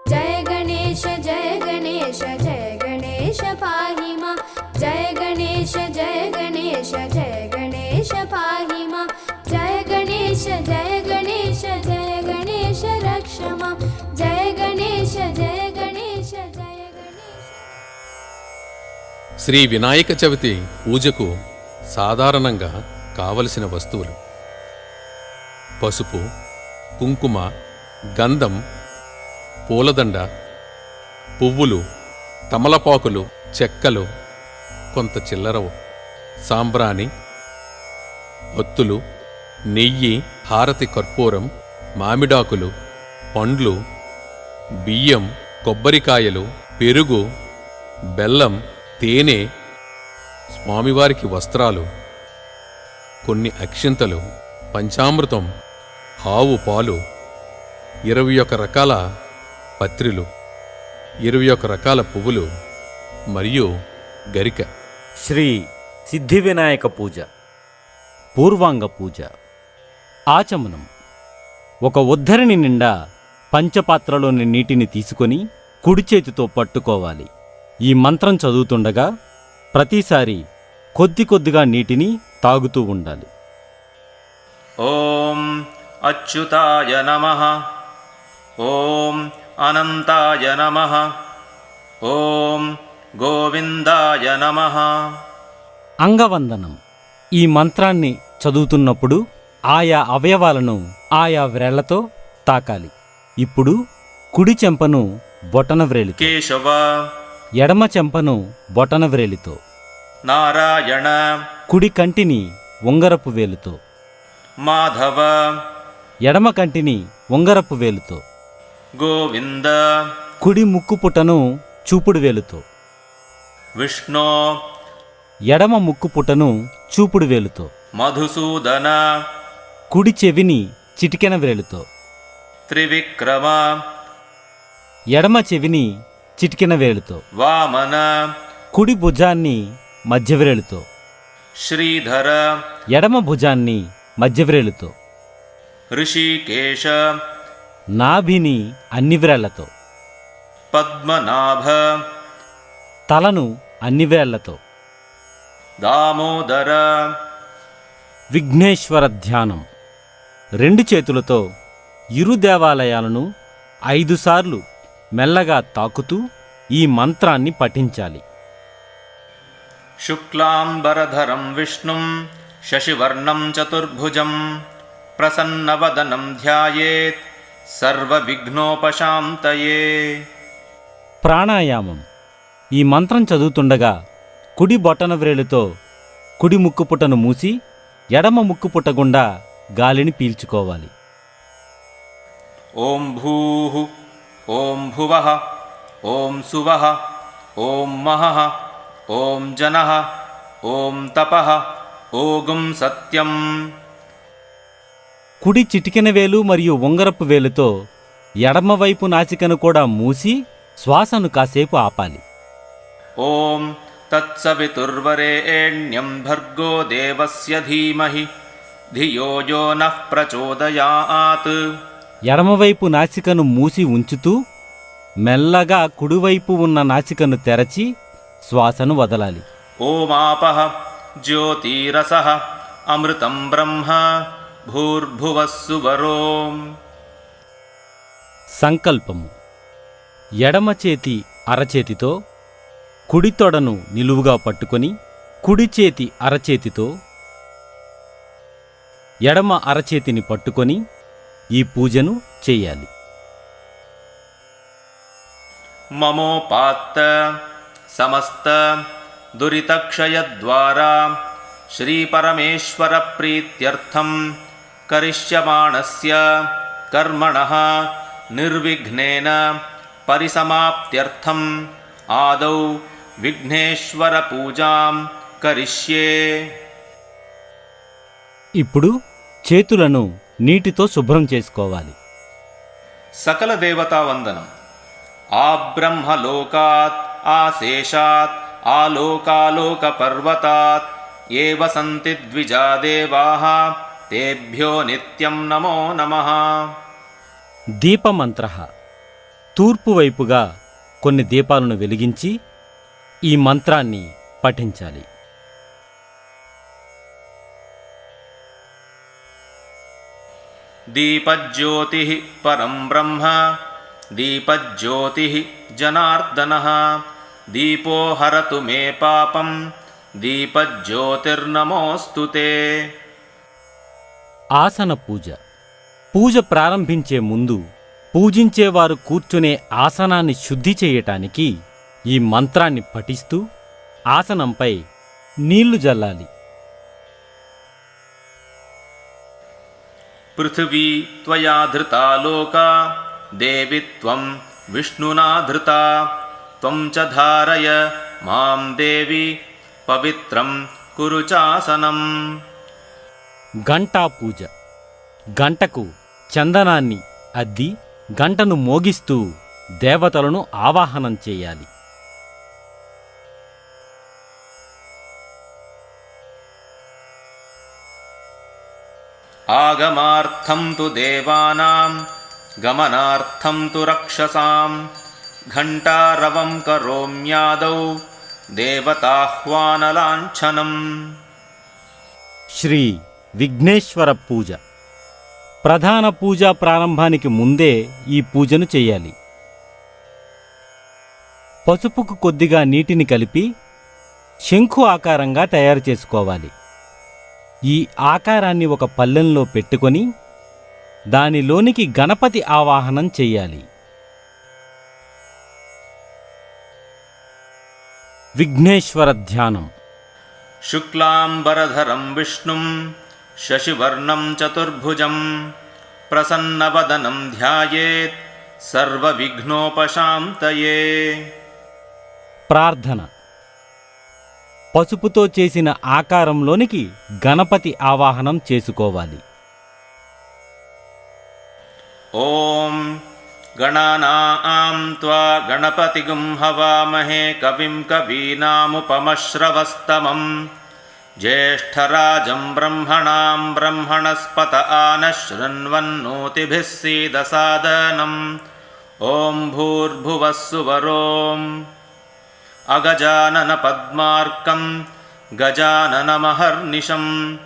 जय गणेश जय गणेश जय गणेश पाहि मां। जय गणेश जय गणेश जय गणेश पाहि मां। जय गणेश जय गणेश जय गणेश रक्ष मां। जय गणेश जय गणेश जय गणेश। శ్రీ వినాయక చవితి పూజకు సాధారణంగా కావలసిన వస్తువులు: పసుపు, కుంకుమ, గంధం, పూలదండ, పువ్వులు, తమలపాకులు, చెక్కలు, కొంత చిల్లర, సాంబ్రాణి, ఒత్తులు, నెయ్యి, హారతి కర్పూరం, మామిడాకులు, పండ్లు, బియ్యం, కొబ్బరికాయలు, పెరుగు, బెల్లం, తేనె, స్వామివారికి వస్త్రాలు, కొన్ని అక్షింతలు, పంచామృతం, ఆవు పాలు, 21 రకాల పత్రిలు, 21 రకాల పువ్వులు మరియు గరిక. శ్రీ సిద్ధి వినాయక పూజ, పూర్వాంగ పూజ. ఆచమనం: ఒక ఉద్ధరిణి నిండా పంచపాత్రలోని నీటిని తీసుకొని కుడి చేతితో పట్టుకోవాలి. ఈ మంత్రం చదువుతుండగా ప్రతిసారి కొద్ది కొద్దిగా నీటిని తాగుతూ ఉండాలి. ఓం అచ్యుతాయ నమః. ఓం అనంతాయ నమః. ఓం గోవిందాయ నమః. అంగవందనం: ఈ మంత్రాన్ని చదువుతున్నప్పుడు ఆయా అవయవాలను ఆయా వ్రేళ్లతో తాకాలి. ఇప్పుడు కుడి చెంపను బొటనవ్రేలితో, కేశవ, ఎడమ చెంపను బొటనవ్రేలితో, నారాయణ, కుడి కంటిని ఉంగరపు వేలుతో, మాధవ, ఎడమ కంటిని ఉంగరపు వేలుతో, గోవింద, కుడి ముక్కుపుటను చూపుడు వేలుతో, విష్ణు, ఎడమ ముక్కుపుటను చూపుడు వేలుతో, మధుసూదన, కుడి చెవిని చిటికెన వ్రేలుతో, త్రివిక్రమ, ఎడమ చెవిని చిటికెన వేలుతో, వామన, కుడి భుజాన్ని మధ్యవ్రేలుతో, శ్రీధర, ఎడమ భుజాన్ని మధ్యవ్రేలుతో, ఋషికేశ, నాభిని అన్ని వ్రేళ్లతో, పద్మనాభ, తలను అన్ని వ్రేళ్లతో. దామోదర, విఘ్నేశ్వర ధ్యానం: 2 చేతులతో ఇరు దేవాలయాలను 5 సార్లు మెల్లగా తాకుతూ ఈ మంత్రాన్ని పఠించాలి. శుక్లాంబరధరం విష్ణుం శశివర్ణం చతుర్భుజం ప్రసన్నవదనం ధ్యాయేత్ సర్వవిఘ్నోపశాంతయే. ప్రాణాయామం: ఈ మంత్రం చదువుతుండగా కుడి బొటనవ్రేలుతో కుడి ముక్కుపుటను మూసి ఎడమ ముక్కుపుట గుండా గాలిని పీల్చుకోవాలి. ఓం భూః, ఓం భువః, ఓం సువః, ఓం మహః, ఓం జనః, ఓం తపః, ఓం సత్యం. కుడి చిటికెన వేలు మరియు ఉంగరపు వేలుతో ఎడమవైపు నాసికను కూడా మూసి శ్వాసను కాసేపు ఆపాలి. ఓం తత్సవితుర్వరేణ్యం భర్గో దేవస్య ధీమహి ధియో యో నః ప్రచోదయాత్. ఎడమవైపు నాసికను మూసి ఉంచుతూ మెల్లగా కుడివైపు ఉన్న నాసికను తెరచి శ్వాసను వదలాలి. ఓమాపః జ్యోతిరసః అమృతం బ్రహ్మ భూర్భువః సువరోం. సంకల్పము: ఎడమ చేతి అరచేతితో కుడి తొడను నిలువుగా పట్టుకొని కుడి చేతి అరచేతితో ఎడమ అరచేతిని పట్టుకొని ఈ పూజను చెయ్యాలి. మమోపాత్త సమస్త దురితక్షయద్వారా శ్రీపరమేశ్వర ప్రీత్యర్థం కరిష్యమాణస్య కర్మణః నిర్విఘ్నేన పరిసమాప్త్యర్థం ఆదౌ విఘ్నేశ్వర పూజాం కరిష్యే. ఇప్పుడు చేతులను నీటితో శుభ్రం చేసుకోవాలి. సకల దేవతా వందనం. ఆ బ్రహ్మలోకాత్ ఆశేషాత్ ఆలోకాలోక పర్వతాత్ ఏ వసంతి ద్విజా దేవాః తేభ్యో నిత్యం నమో నమః. దీపమంత్ర: తూర్పు వైపుగా కొన్ని దీపాలను వెలిగించి ఈ మంత్రాన్ని పఠించాలి. దీపజ్యోతిః పరం బ్రహ్మ దీపజ్యోతిః జనార్దనః దీపో హరతు మే పాపం దీపజ్యోతిర్నమోస్తుతే. ఆసన పూజ. పూజ ప్రారంభించే ముందు పూజించేవారు కూర్చునే ఆసనాన్ని శుద్ధి చేయటానికి ఈ మంత్రాన్ని పఠిస్తూ ఆసనంపై నీళ్లు జల్లాలి. పృథివీ త్వయా ధృతా లోకా దేవి త్వం విష్ణునా ధృతా త్వం చ ధారయ మాం దేవి పవిత్రం కురు చాసనం. గంటా పూజ. గంటకు చందనాన్ని అద్ది గంటను మోగిస్తూ దేవతలను ఆవాహనం చేయాలి. ఆగమార్థం తు దేవానాం గమనార్థం తు రక్షసాం ఘంటారవం కరోమ్యాదౌ దేవతాహ్వానలాంఛనం. శ్రీ విఘ్నేశ్వర పూజ. ప్రధాన పూజా ప్రారంభానికి ముందే ఈ పూజను చేయాలి. పసుపుకు కొద్దిగా నీటిని కలిపి శంఖు ఆకారంగా తయారు చేసుకోవాలి. ఈ ఆకారాన్ని ఒక పళ్ళెంలో పెట్టుకొని దానిలోనికి గణపతి ఆవాహనం చెయ్యాలి. విఘ్నేశ్వర ధ్యానం. శుక్లాంబరధరం విష్ణుం శశివర్ణం చతుర్భుజం ప్రసన్నవదనం ధ్యాయేత్ సర్వవిఘ్నోపశాంతయే. ప్రార్థన. పసుపుతో చేసిన ఆకారంలోనికి గణపతి ఆవాహనం చేసుకోవాలి. ఓం గణానాం త్వా గణపతిగుం హవామహే కవిం కవీనాముపమశ్రవస్తమం జ్యేష్ఠరాజం బ్రహ్మణాం బ్రహ్మణస్పత ఆనశృణ్వన్నోతిభిः सीदसादनं. ఓం భూర్భువః సువరోం అగజానన పద్మార్కం గజాననమహర్నిశం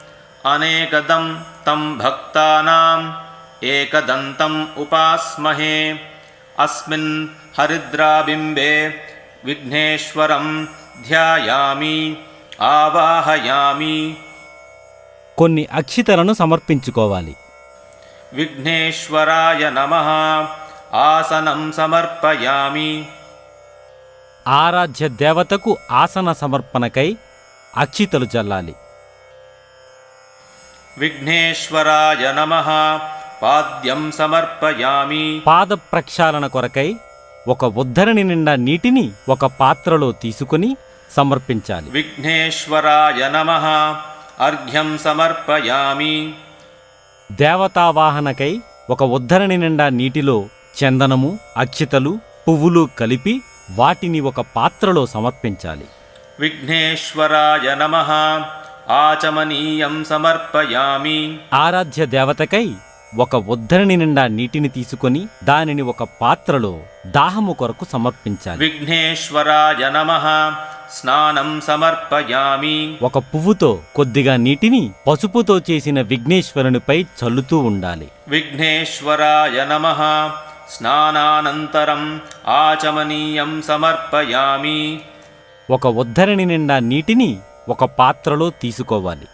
అనేకదం తం భక్తానాం ఏకదంతం ఉపాస్మహే. అస్మిన్ హరిద్రాబింబే విఘ్నేశ్వరం ధ్యాయామి ఆవాహయామి. కొన్ని అక్షితలను సమర్పించుకోవాలి. విఘ్నేశ్వరాయ నమః ఆసనం సమర్పయామి. ఆరాధ్య దేవతకు ఆసన సమర్పణకై అక్షితలు చల్లాలి. విఘ్నేశ్వరాయ నమః పాద్యం సమర్పయామి. పాద ప్రక్షాళన కొరకై ఒక ఉద్ధరణి నిండా నీటిని ఒక పాత్రలో తీసుకుని సమర్పించాలి. విఘ్నేశ్వరాయ నమః అర్ఘ్యం సమర్పయామి. దేవతావాహనకై ఒక ఉద్ధరణి నిండా నీటిలో చందనము, అక్షితలు, పువ్వులు కలిపి వాటిని ఒక పాత్రలో సమర్పించాలి. విఘ్నేశ్వరాయ నమః ఆచమనీయం సమర్పయామి. ఆరాధ్య దేవతకై ఒక ఉద్ధరణి నిండా నీటిని తీసుకొని దానిని ఒక పాత్రలో దాహము కొరకు సమర్పించాలి. విఘ్నేశ్వరాయ నమః స్నానం సమర్పయామి. ఒక పువ్వుతో కొద్దిగా నీటిని పసుపుతో చేసిన విఘ్నేశ్వరునిపై చల్లుతూ ఉండాలి. విఘ్నేశ్వరాయ నమః స్నానానంతరం ఆచమనీయం సమర్పయామి. ఒక ఉద్ధరణి నిండా నీటిని ఒక పాత్రలో తీసుకోవాలి.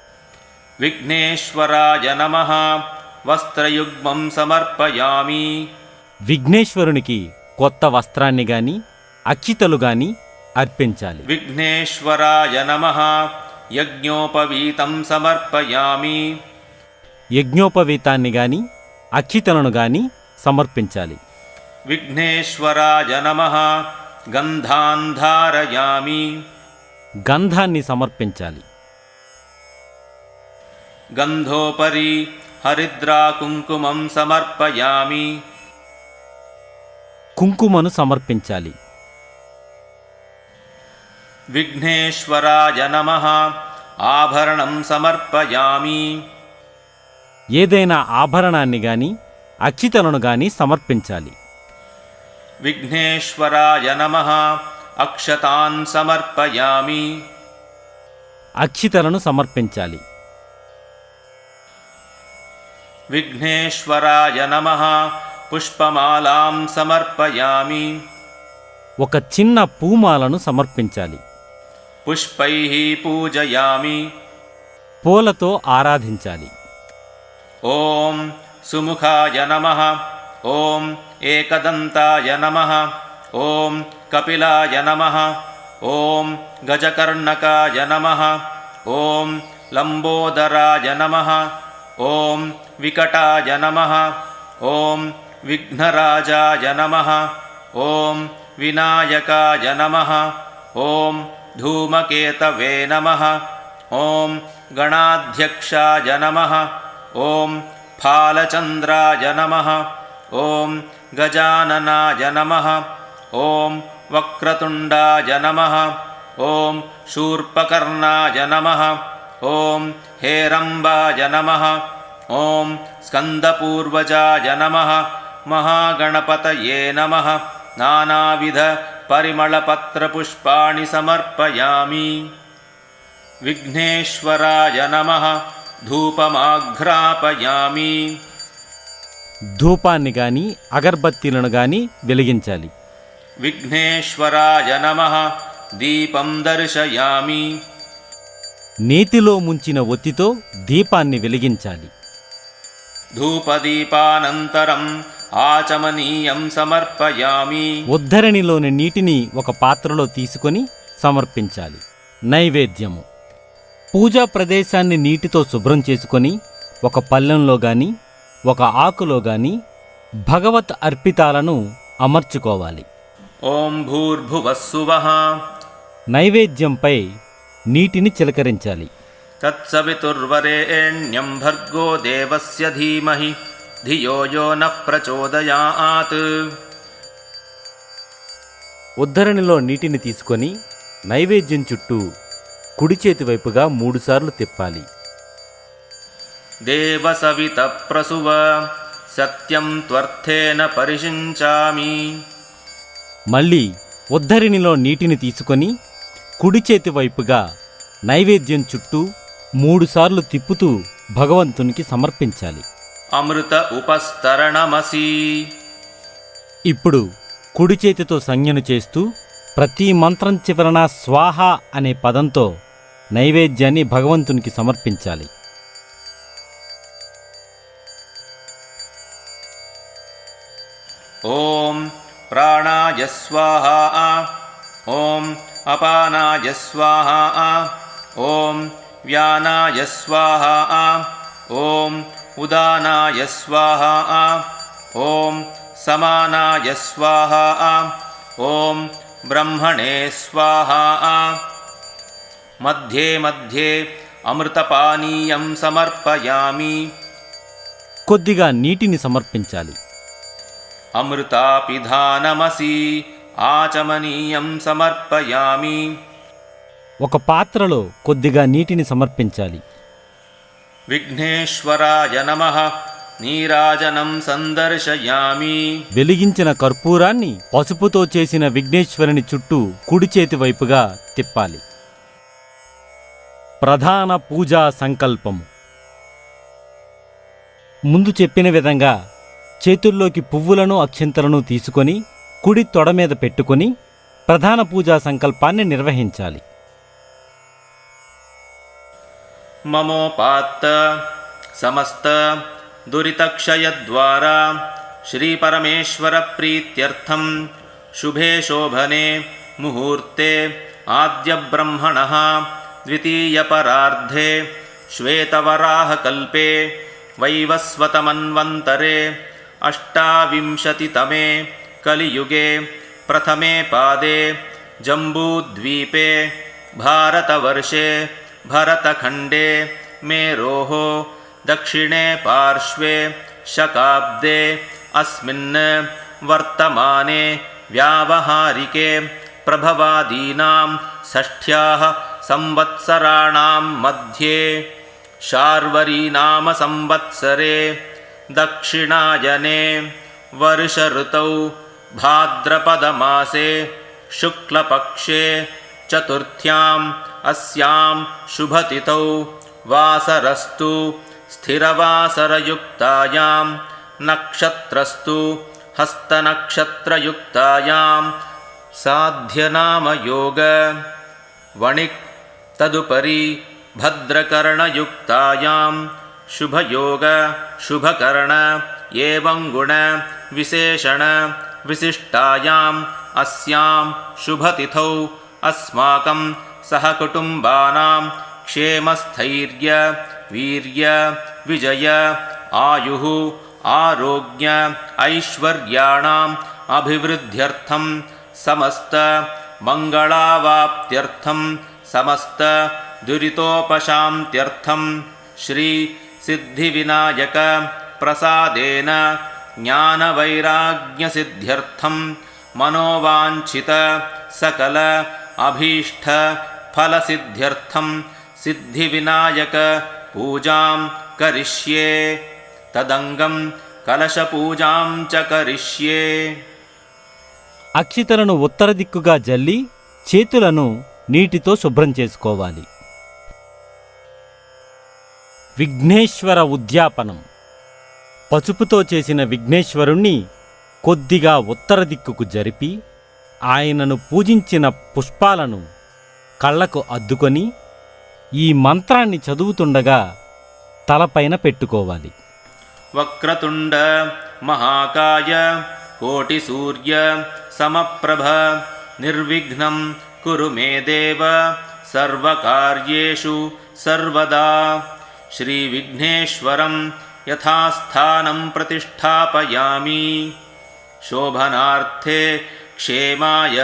విఘ్నేశ్వరాయ నమః వస్త్రయుగ్మం సమర్పయామి. విఘ్నేశ్వరునికి కొత్త వస్త్రాన్ని గాని అక్షితలు గాని అర్పించాలి. విఘ్నేశ్వరాయ నమః యజ్ఞోపవీతం సమర్పయామి. యజ్ఞోపవీతాన్ని గాని అక్షితలను గాని సమర్పించాలి. విఘ్నేశ్వరాయ నమః గంధాన్ ధారయామి. గంధాన్ని సమర్పించాలి. గంధోపరి హరిద్రా కుంకుమం సమర్పయామి. కుంకుమను సమర్పించాలి. విఘ్నేశ్వరాయ నమః ఆభరణం సమర్పయామి. ఏదైనా ఆభరణాన్ని గాని అక్షితలను గాని సమర్పించాలి. विघ्नेश्वराय नमः अक्षतान् समर्पयामि అక్షితలను సమర్పించాలి. विघ्नेश्वराय नमः पुष्पमालां समर्पयामि ఒక చిన్న పూమాలను సమర్పించాలి. पुष्पैः पूजयामि పూలతో ఆరాధించాలి. ॐ सुमुखाय नमः ॐ एकदन्ताय नमः ॐ कपिलाय नमः ॐ गजकर्णकाय नमः ॐ लम्बोदराय नमः ॐ विकटाय नमः ॐ विघ्नराजाय नमः ॐ विनायकाय नमः ॐ धूमकेतवे नमः ॐ गणाध्यक्षाय नमः ॐ फालचन्द्राय नमः ॐ गजाननाय नमः ॐ वक्रतुण्डाय नमः ॐ शूर्पकर्णाय नमः ॐ हेरम्बाय नमः ॐ स्कन्दपूर्वजाय नमः महागणपतये नमः नानाविधपरिमलपत्रपुष्पाणि समर्पयामि विघ्नेश्वराय नमः धूपमाघ्रापयामि ధూపాన్ని గాని అగర్బత్తీలను గాని వెలిగించాలి. विघ्नेश्वराय नमः दीपं दर्शयामि నేతిలో ముంచిన ఒత్తితో దీపాన్ని వెలిగించాలి. धूपदीपानन्तरम् आचमनीयं समर्पयामि ఉద్ధరణిలోని నీటిని ఒక పాత్రలో తీసుకొని సమర్పించాలి. నైవేద్యము పూజా ప్రదేశాన్ని నీటితో శుభ్రం చేసుకొని ఒక పళ్ళెంలో గాని ఒక ఆకులో గాని భగవత్ అర్పితాలను అమర్చుకోవాలి. ॐ भूर्भुवस्सुवः నైవేద్యంపై నీటిని చిలకరించాలి. तत्सवितुर्वरेण्यं भर्गो देवस्य धीमहि धियो यो नः प्रचोदयात् ఉద్ధరణిలో నీటిని తీసుకొని నైవేద్యం చుట్టూ కుడి చేతి వైపుగా 3 సార్లు తిప్పాలి. देवसवितप्रसुव सत्यं त्वर्थेन परिषिञ्चामि మళ్ళీ ఉద్ధరిణిలో నీటిని తీసుకొని కుడి చేతి వైపుగా నైవేద్యం చుట్టూ 3 సార్లు తిప్పుతూ భగవంతునికి సమర్పించాలి. अमृत उपस्तरणमसि ఇప్పుడు కుడి చేతితో సంజ్ఞను చేస్తూ ప్రతి మంత్రం చివరన స్వాహ అనే పదంతో నైవేద్యాన్ని భగవంతునికి సమర్పించాలి. ॐ प्राणाय स्वाहा ॐ अपानाय स्वाहा ॐ व्यानाय स्वाहा ॐ उदानाय स्वाहा ॐ समानाय स्वाहा ॐ ब्रह्मणे स्वाहा मध्ये मध्ये अमृतपानीयं समर्पयामि కొద్దిగా నీటిని సమర్పించాలి. अमृतापिधानमसि आचमनीयं समर्पयामि ఒక పాత్రలో కొద్దిగా నీటిని సమర్పించాలి. विघ्नेश्वराय नमः नीराजनं सन्दर्शयामि వెలిగించిన కర్పూరాన్ని పసుపుతో చేసిన విఘ్నేశ్వరుని చుట్టూ కుడి చేతి వైపుగా తిప్పాలి. ప్రధాన పూజా సంకల్పము ముందు చెప్పిన విధంగా చేతుల్లోకి పువ్వులను అక్షింతలను తీసుకొని కుడి తొడ మీద పెట్టుకొని ప్రధాన పూజా సంకల్పాన్ని నిర్వహించాలి. ममोपात्त समस्त दुरितक्षयद्वारा श्रीपरमेश्वरप्रीत्यर्थं शुभे शोभने मुहूर्ते आद्यब्रह्मणः द्वितीयपरार्धे श्वेतवराहकल्पे वैवस्वतमन्वन्तरे 28तमे कलियुगे प्रथमे पादे जम्बूद्वीपे भारतवर्षे भरतखण्डे मेरोः दक्षिणे पार्श्वे शकाब्दे अस्मिन् वर्तमाने व्यावहारिके प्रभवादीनां षष्ठ्याः संवत्सराणां मध्ये शार्वरीनाम संवत्सरे दक्षिणायने वर्षऋतौ भाद्रपदमासे शुक्लपक्षे चतुर्थ्याम् अस्यां शुभतिथौ वासरस्तु स्थिरवासरयुक्तायां नक्षत्रस्तु हस्तनक्षत्रयुक्तायां साध्यनामयोग वणिक् तदुपरि भद्रकर्णयुक्तायां शुभयोग शुभकर्ण एवं गुण विशेषण विशिष्टायाम् अस्यां शुभतिथौ अस्माकं सहकुटुम्बानां क्षेमस्थैर्य वीर्य विजय आयुः आरोग्य ऐश्वर्याणाम् अभिवृद्ध्यर्थं समस्त मंगलावाप्त्यर्थं समस्त दुरितोपशान्त्यर्थं श्री सिद्धिविनायक प्रसादेन ज्ञानवैराग्यसिद्ध्यर्थं मनोवाञ्छित सकल अभीष्ट फलसिद्ध्यर्थं सिद्धिविनायक पूजां करिष्ये तदंगं कलशपूजां च करिष्ये। అక్షితలను ఉత్తర దిక్కుగా జల్లి చేతులను నీటితో శుభ్రం చేసుకోవాలి. విఘ్నేశ్వర ఉద్యాపనం. పసుపుతో చేసిన విఘ్నేశ్వరుణ్ణి కొద్దిగా ఉత్తర దిక్కుకు జరిపి ఆయనను పూజించిన పుష్పాలను కళ్ళకు అద్దుకొని ఈ మంత్రాన్ని చదువుతుండగా తలపైన పెట్టుకోవాలి. వక్రతుండ మహాకాయ కోటి సూర్య సమప్రభ నిర్విఘ్నం కురు మే దేవ సర్వకార్యేషు సర్వదా. శ్రీ విఘ్నేశ్వరం యథాస్థానం ప్రతిష్ఠాపయామి. శోభనార్థే క్షేమాయ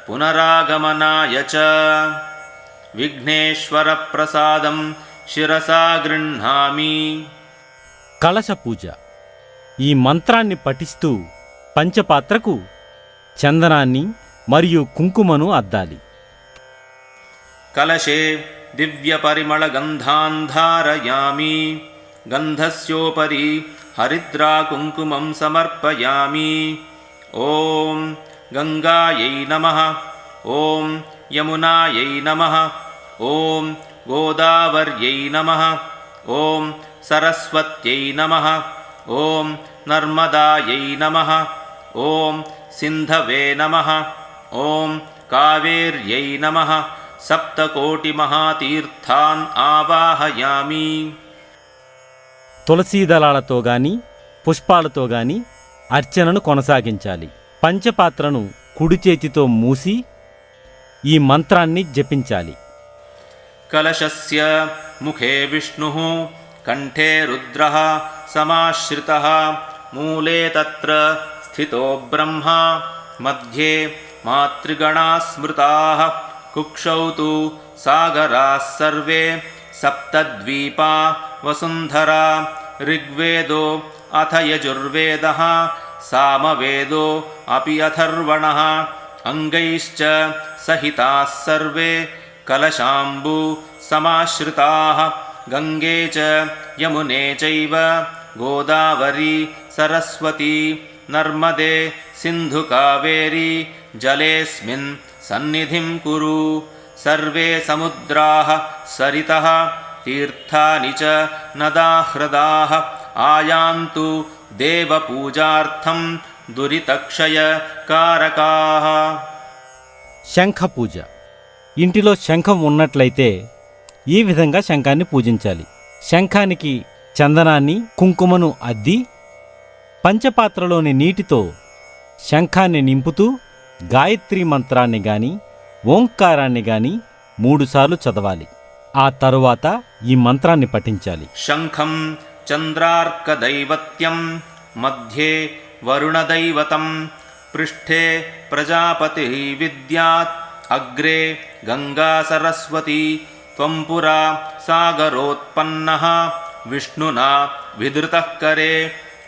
పునరాగమనాయ చ విఘ్నేశ్వర ప్రసాదం శిరసా గృహ్ణామి. కలశ పూజ. ఈ మంత్రాన్ని పఠిస్తూ పంచపాత్రకు చందనాన్ని మరియు కుంకుమను అద్దాలి. కలశే దివ్యపరిమళగంధాన్ ధారయామి. గంధస్యోపరి హరిద్రా కుంకుమం సమర్పయామి. ఓం గంగాయై నమః. ఓం యమునాయై నమః. ఓం గోదావర్యై నమః. ఓం సరస్వత్యై నమః. ఓం నర్మదాయై నమః. ఓం సింధవే నమః. ఓం కావేర్యై నమః. సప్తకోటి మహాతీర్థాన్ ఆవాహయామి. తులసీదళాలతో గాని పుష్పాలతో గాని అర్చనను కొనసాగించాలి. పంచపాత్రను కుడి చేతితో మూసి ఈ మంత్రాన్ని జపించాలి. కలశస్య ముఖే విష్ణుః కంఠే రుద్రః సమాశ్రితః మూలే తత్ర స్థితో బ్రహ్మ మధ్యే మాతృగణాः స్మృతాः కుక్షౌ తు సాగరాः సర్వే సప్తద్వీపా వసుంధరా. ఋగ్వేదో అథ యజుర్వేదః సామవేదో అపి అథర్వణః. అంగైశ్చ సహితాः సర్వే కలశాంబు సమాశ్రితాः. గంగే చ యమునే చైవ గోదావరి సరస్వతి నర్మదే సింధు కావేరి జలేస్మిన్ సన్నిధిం కురు. సర్వే సముద్రాః సరితః తీర్థాని చ నదాః హ్రదాః ఆయాంతు దేవపూజార్థం దురితక్షయ కారకాః. శంఖ పూజ. ఇంటిలో శంఖం ఉన్నట్లయితే ఈ విధంగా శంఖాన్ని పూజించాలి. శంఖానికి చందనాన్ని కుంకుమను అద్ది పంచపాత్రలోని నీటితో శంఖాన్ని నింపుతూ గాయత్రీ మంత్రాన్ని గాని ఓంకారాన్ని గాని 3 సార్లు చదవాలి. ఆ తరువాత ఈ మంత్రాన్ని పఠించాలి. శంఖం చంద్రార్కదైవత్యం మధ్యే వరుణదైవతం పృష్ఠే ప్రజాపతి విద్యాత్ అగ్రే గంగా సరస్వతి. త్వం పురా సాగరోత్పన్నః విష్ణునా విధృతః కరే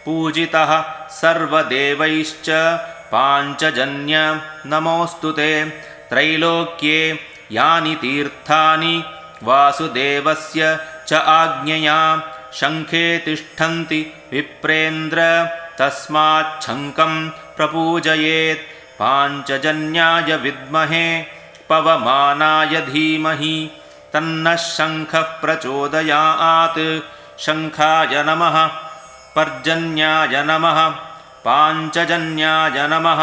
పూజితః సర్వదేవైశ్చ పాంచజన్య నమోస్తుతే. త్రైలోక్యే యాని తీర్థాని వాసుదేవస్య చ ఆజ్ఞయా శంఖే తిష్టంతి విప్రేంద్ర तस्माच्छङ्कं प्रपूजयेत् पाञ्चजन्याय विद्महे पवमानाय धीमहि तन्नः शङ्खः प्रचोदयात्। शङ्खाय नमः, पर्जन्याय नमः, पाञ्चजन्याय नमः,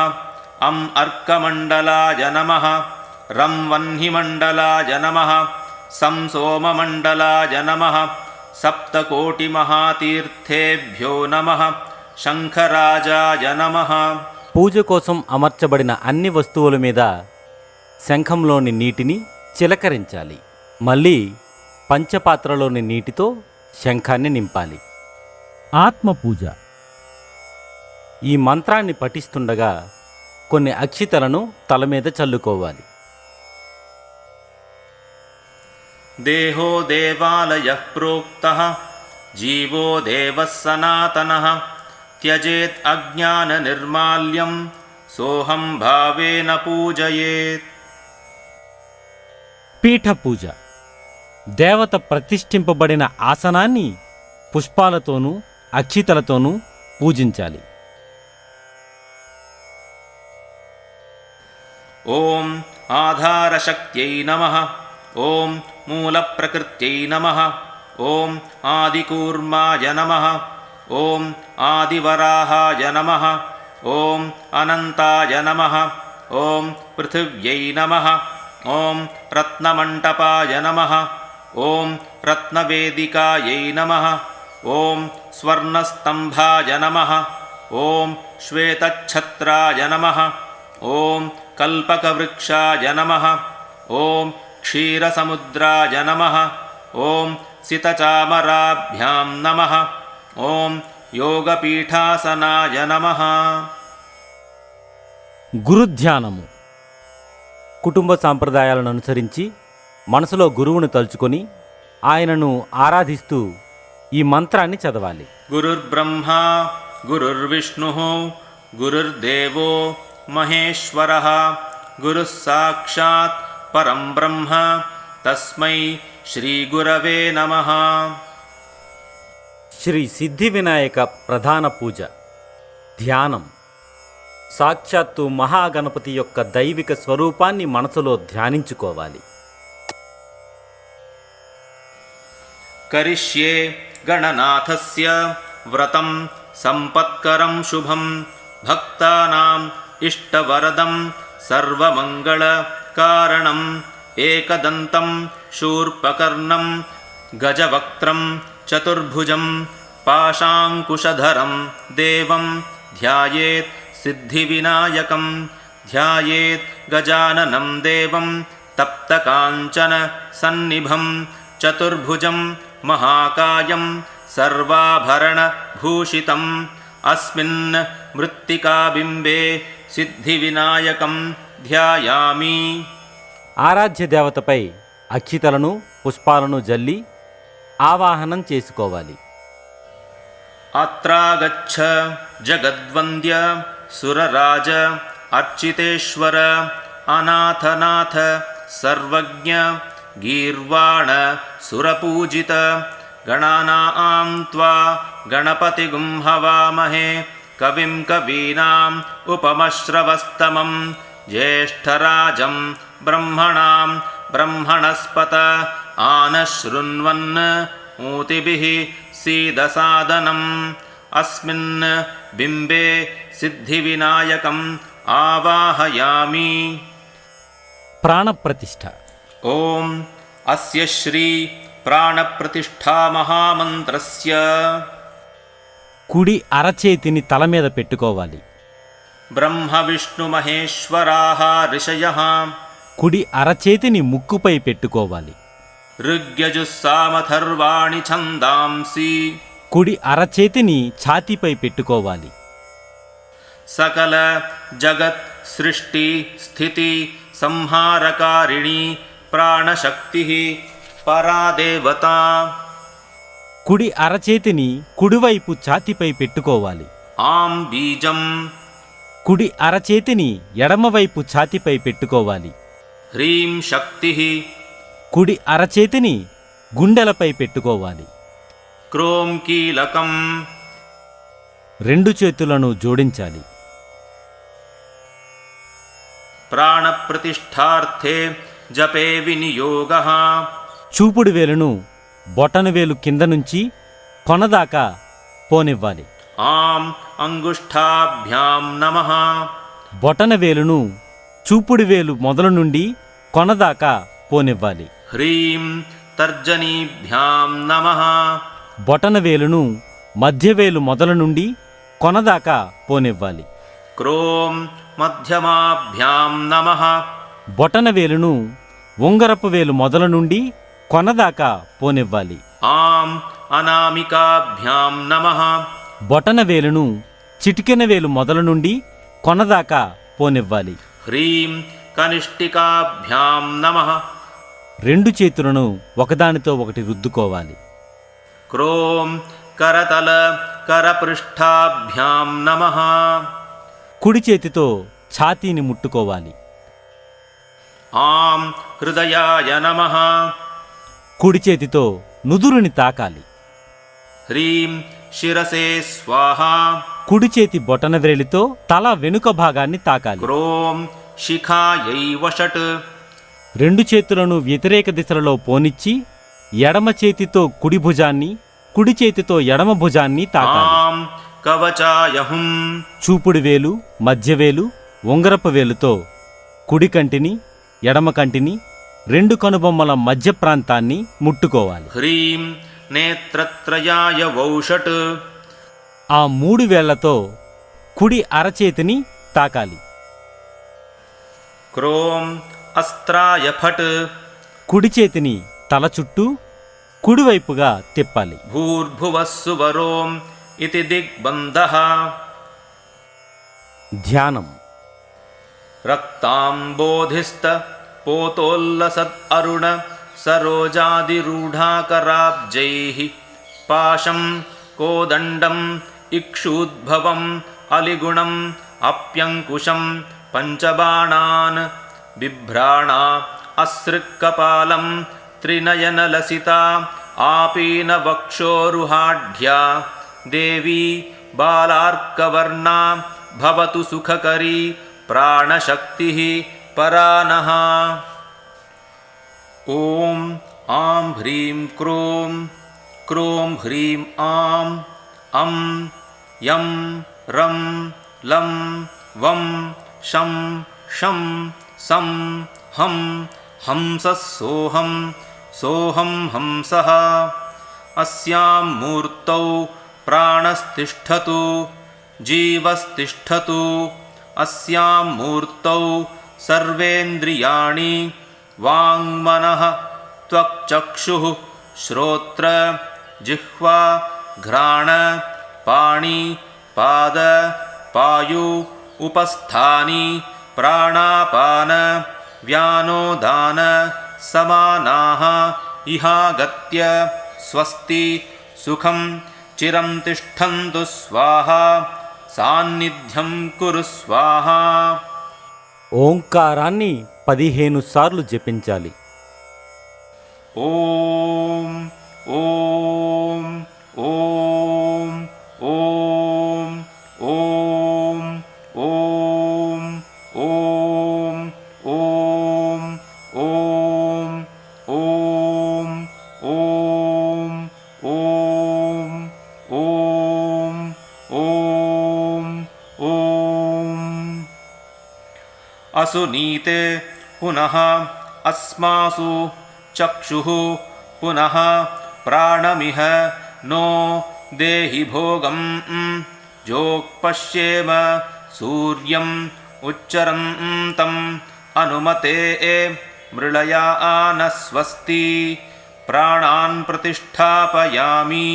अर्कमण्डलाय नमः, रं वह्निमण्डलाय नमः, सोममण्डलाय नमः, सप्तकोटिमहातीर्थेभ्यो नमः, శంఖరాజాయ నమః। పూజ కోసం అమర్చబడిన అన్ని వస్తువుల మీద శంఖంలోని నీటిని చిలకరించాలి. మళ్ళీ పంచపాత్రలోని నీటితో శంఖాన్ని నింపాలి. ఆత్మపూజ. ఈ మంత్రాన్ని పఠిస్తుండగా కొన్ని అక్షితలను తల మీద చల్లుకోవాలి. దేహో దేవాలయః ప్రోక్తః జీవో దేవః సనాతనః త్యజేత్ అజ్ఞాన నిర్మాల్యం సోహం భావేన పూజయేత్। పీఠ పూజ. దేవత ప్రతిష్ఠింపబడిన ఆసనాన్ని పుష్పాలతోనూ అక్షితలతోనూ పూజించాలి. ఓం ఆధారశక్త్యై నమః, ఓం మూలప్రకృత్యై నమః, ఓం ఆదికూర్మాయ నమః, ఓం ఆదివరాహాయ నమః, ఓం అనంతాయ నమః, ఓం పృథివ్యై నమః, ఓం రత్నమంటపాయ నమః, ఓం రత్నవేదికాయై నమః, ఓం స్వర్ణస్తంభాయ నమః, ఓం శ్వేతఛత్రాయ నమః, ఓం కల్పకవృక్షాయ నమః, ఓం క్షీరసముద్రాయ నమః, ఓం సితచామరాభ్యాం నమః, ఓం యోగపీఠాసనాయ నమః। గురుధ్యానము. కుటుంబ సాంప్రదాయాలను అనుసరించి మనసులో గురువును తలుచుకొని ఆయనను ఆరాధిస్తూ ఈ మంత్రాన్ని చదవాలి. గురుర్బ్రహ్మా గురుర్విష్ణుః గురుర్దేవో మహేశ్వరః గురుః సాక్షాత్ పరం బ్రహ్మ తస్మై శ్రీ గురవే నమః। శ్రీ సిద్ధి వినాయక ప్రధాన పూజ. ధ్యానం. సాక్షాత్తు మహాగణపతి యొక్క దైవిక స్వరూపాన్ని మనసులో ధ్యానించుకోవాలి. కరిష్యే గణనాథస్య వ్రతం సంపత్కరం శుభం భక్తానాం ఇష్టవరదం సర్వమంగళకారణం ఏకదంతం శూర్పకర్ణం గజవక్త్రం చతుర్భుజం పాశాంకుశధరం దేవం ధ్యాయేత్ సిద్ధివినాయకం ధ్యాయేత్ గజాననం దేవం తప్తకాంచన సన్నిభం చతుర్భుజం మహాకాయం సర్వాభరణభూషితం అస్మిన్ మృత్తికాబింబే సిద్ధివినాయకం ధ్యాయామి। ఆరాధ్య దేవతపై అక్షితలను పుష్పాలను జల్లి ఆవాహనం చేసుకోవాలి. అత్రాగచ్చ జగద్వంద్య సురరాజ అర్చితేశ్వర అనాథనాథ సర్వజ్ఞ గీర్వాణ సురపూజిత గణానాం త్వా గణపతిగుం హవామహే కవిం కవీనాం ఉపమశ్రవస్తమం జ్యేష్ఠరాజం బ్రహ్మణాం బ్రహ్మణస్పత ఆనశృణ్వన్ మూతిభిః సీదసాదనం అస్మిన్ బింబే సిద్ధివినాయకం ఆవాహయామి। ప్రాణప్రతిష్ఠ. ఓం అస్య శ్రీ ప్రాణప్రతిష్ఠా మహామంత్రస్య కుడి అరచేతిని తల మీద పెట్టుకోవాలి. బ్రహ్మ విష్ణు మహేశ్వరాః ఋషయః కుడి అరచేతిని ముక్కుపై పెట్టుకోవాలి. ఋగ్యజుస్సామథర్వాణి ఛందాంసి కుడి అరచేతిని ఛాతీపై పెట్టుకోవాలి. సకల జగత్ సృష్టి స్థితి సంహారకారిణి ప్రాణశక్తి పరాదేవత. కుడి అరచేతిని కుడివైపు ఛాతీపై పెట్టుకోవాలి. ఆం బీజం కుడి అరచేతిని ఎడమవైపు ఛాతీపై పెట్టుకోవాలి. హ్రీం శక్తి కుడి అరచేతిని గుండెలపై పెట్టుకోవాలి. క్రోం కీలకం రెండు చేతులను జోడించాలి. ప్రాణప్రతిష్ఠార్థే జపే వినియోగః. చూపుడు వేలును బొటనవేలు కింద నుంచి కొనదాకా పోనివ్వాలి. ఆం అంగుష్ఠాభ్యాం నమః. బొటనవేలును చూపుడు వేలు మొదలు నుండి కొనదాకా పోనివ్వాలి. హ్రీం తర్జనీభ్యాం నమః. బొటనవేలును మధ్యవేలు మొదలు నుండి కొనదాకా పోనివ్వాలి. క్రోం మధ్యమాభ్యాం నమః. బొటనవేలును ఉంగరపు వేలు మొదలు నుండి కొనదాకా పోనివ్వాలి. ఆం అనామికాభ్యాం నమః. బొటనవేలును చిటికెన వేలు మొదలు నుండి కొనదాకా పోనివ్వాలి. హ్రీం కనిష్ఠికాభ్యాం నమః. రెండు చేతులను ఒకదానితో ఒకటి రుద్దుకోవాలి. క్రోం కరతల కరపృష్ఠాభ్యాం నమః. కుడి చేతితో ఛాతీని ముట్టుకోవాలి. ఆం హృదయాయ నమః. కుడి చేతితో నుదురుని తాకాలి. హ్రీం శిరసే స్వాహా. కుడి చేతి బొటనవేలితో తల వెనుక భాగాన్ని తాకాలి. క్రోం శిఖాయై వషట్. రెండు చేతులను వ్యతిరేక దిశలలో పోనిచ్చి ఎడమ చేతితో కుడి భుజాన్ని, కుడి చేతితో ఎడమ భుజాన్ని తాకాలి. ఆం కవచాయ హుం. చూపుడు వేలు, మధ్యవేలు, ఉంగరపు వేలుతో కుడి కంటిని, ఎడమ కంటిని, రెండు కనుబొమ్మల మధ్య ప్రాంతాన్ని ముట్టుకోవాలి. హ్రీం నేత్రత్రయాయ వౌషట్. ఆ మూడు వేళ్లతో కుడి అరచేతిని తాకాలి. క్రోం అస్త్రాయ ఫట్. కుడి చేతిని తల చుట్టూ కుడివైపుగా తిప్పాలి. భూర్భువస్సువరోం ఇతి దిగ్బంధః. ధ్యానం. రక్తాంబోధిస్త పోతోల్లసద్ అరుణ సరోజాదిరూఢాకరాబ్జైః పాశం కోదండం ఇక్షూద్భవం అలిగుణం అప్యంకుశం పంచబాణాన్ బిభ్రాణా అసృక్కపాలం త్రినయనలసితా ఆపీనవక్షోరుహాఢ్యా దేవీ బాలార్కవర్ణా భవతు సుఖకరీ ప్రాణశక్తిః పరానః. ఓం ఆం హ్రీం క్రోం క్రోం హ్రీం ఆం అం యం రం లం వం శం షం సం హం హంసః సోహం సోహం హంసః. అస్యాం మూర్తౌ ప్రాణస్తిష్ఠతు జీవస్తిష్ఠతు. అస్యాం మూర్తౌ సర్వేంద్రియాణి వాంగ్మనః త్వక్చక్షుః శ్రోత్ర జిహ్వా ఘ్రాణ పాణి పాద పాయు ఉపస్థాని ప్రాణాపాన వ్యానోదాన సమానాః ఇహాగత్య స్వస్తి సుఖం చిరం తిష్టంతు స్వాహా సాన్నిధ్యం కురు స్వాహా. ఓంకారాన్ని 15 సార్లు జపించాలి. ఓం ఓం ఓం ఓం ఓం ఓం ఓం ఓం ఓం ఓం ఓం ఓం ఓం ఓం ఓం. అసునీతే పునః అస్మాసు చక్షుః పునః ప్రాణమిహ నో దేహి భోగం జోక్పశ్యేమ సూర్యం ఉచ్చరంతం అనుమతే మృళయాన స్వస్తి. ప్రాణాన్ ప్రతిష్ఠాపయామి.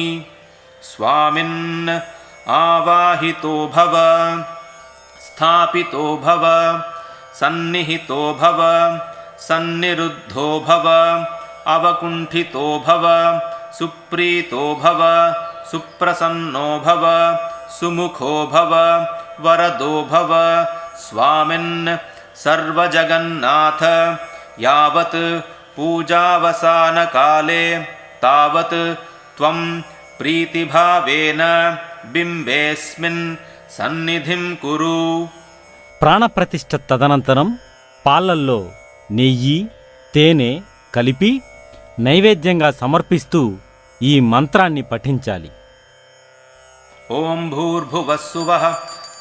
స్వామిన్ ఆవాహితో భవ స్థాపితో భవ సన్నిహితో భవ సన్నిరుద్ధో భవ అవకుంఠితో భవ సుప్రీతో భవ సుప్రసన్నో భవ సుముఖో భవ వరదో భవ. స్వామిన్ సర్వజగన్నాథ యావత్ పూజావసానకాలే తావత్ త్వం ప్రీతిభావేన బింబేస్మిన్ సన్నిధిం కురు. ప్రాణప్రతిష్ఠ తదనంతరం పాలల్లో నెయ్యి తేనె కలిపి నైవేద్యంగా సమర్పిస్తూ ఈ మంత్రాన్ని పఠించాలి. ఓం భూర్భువస్సువః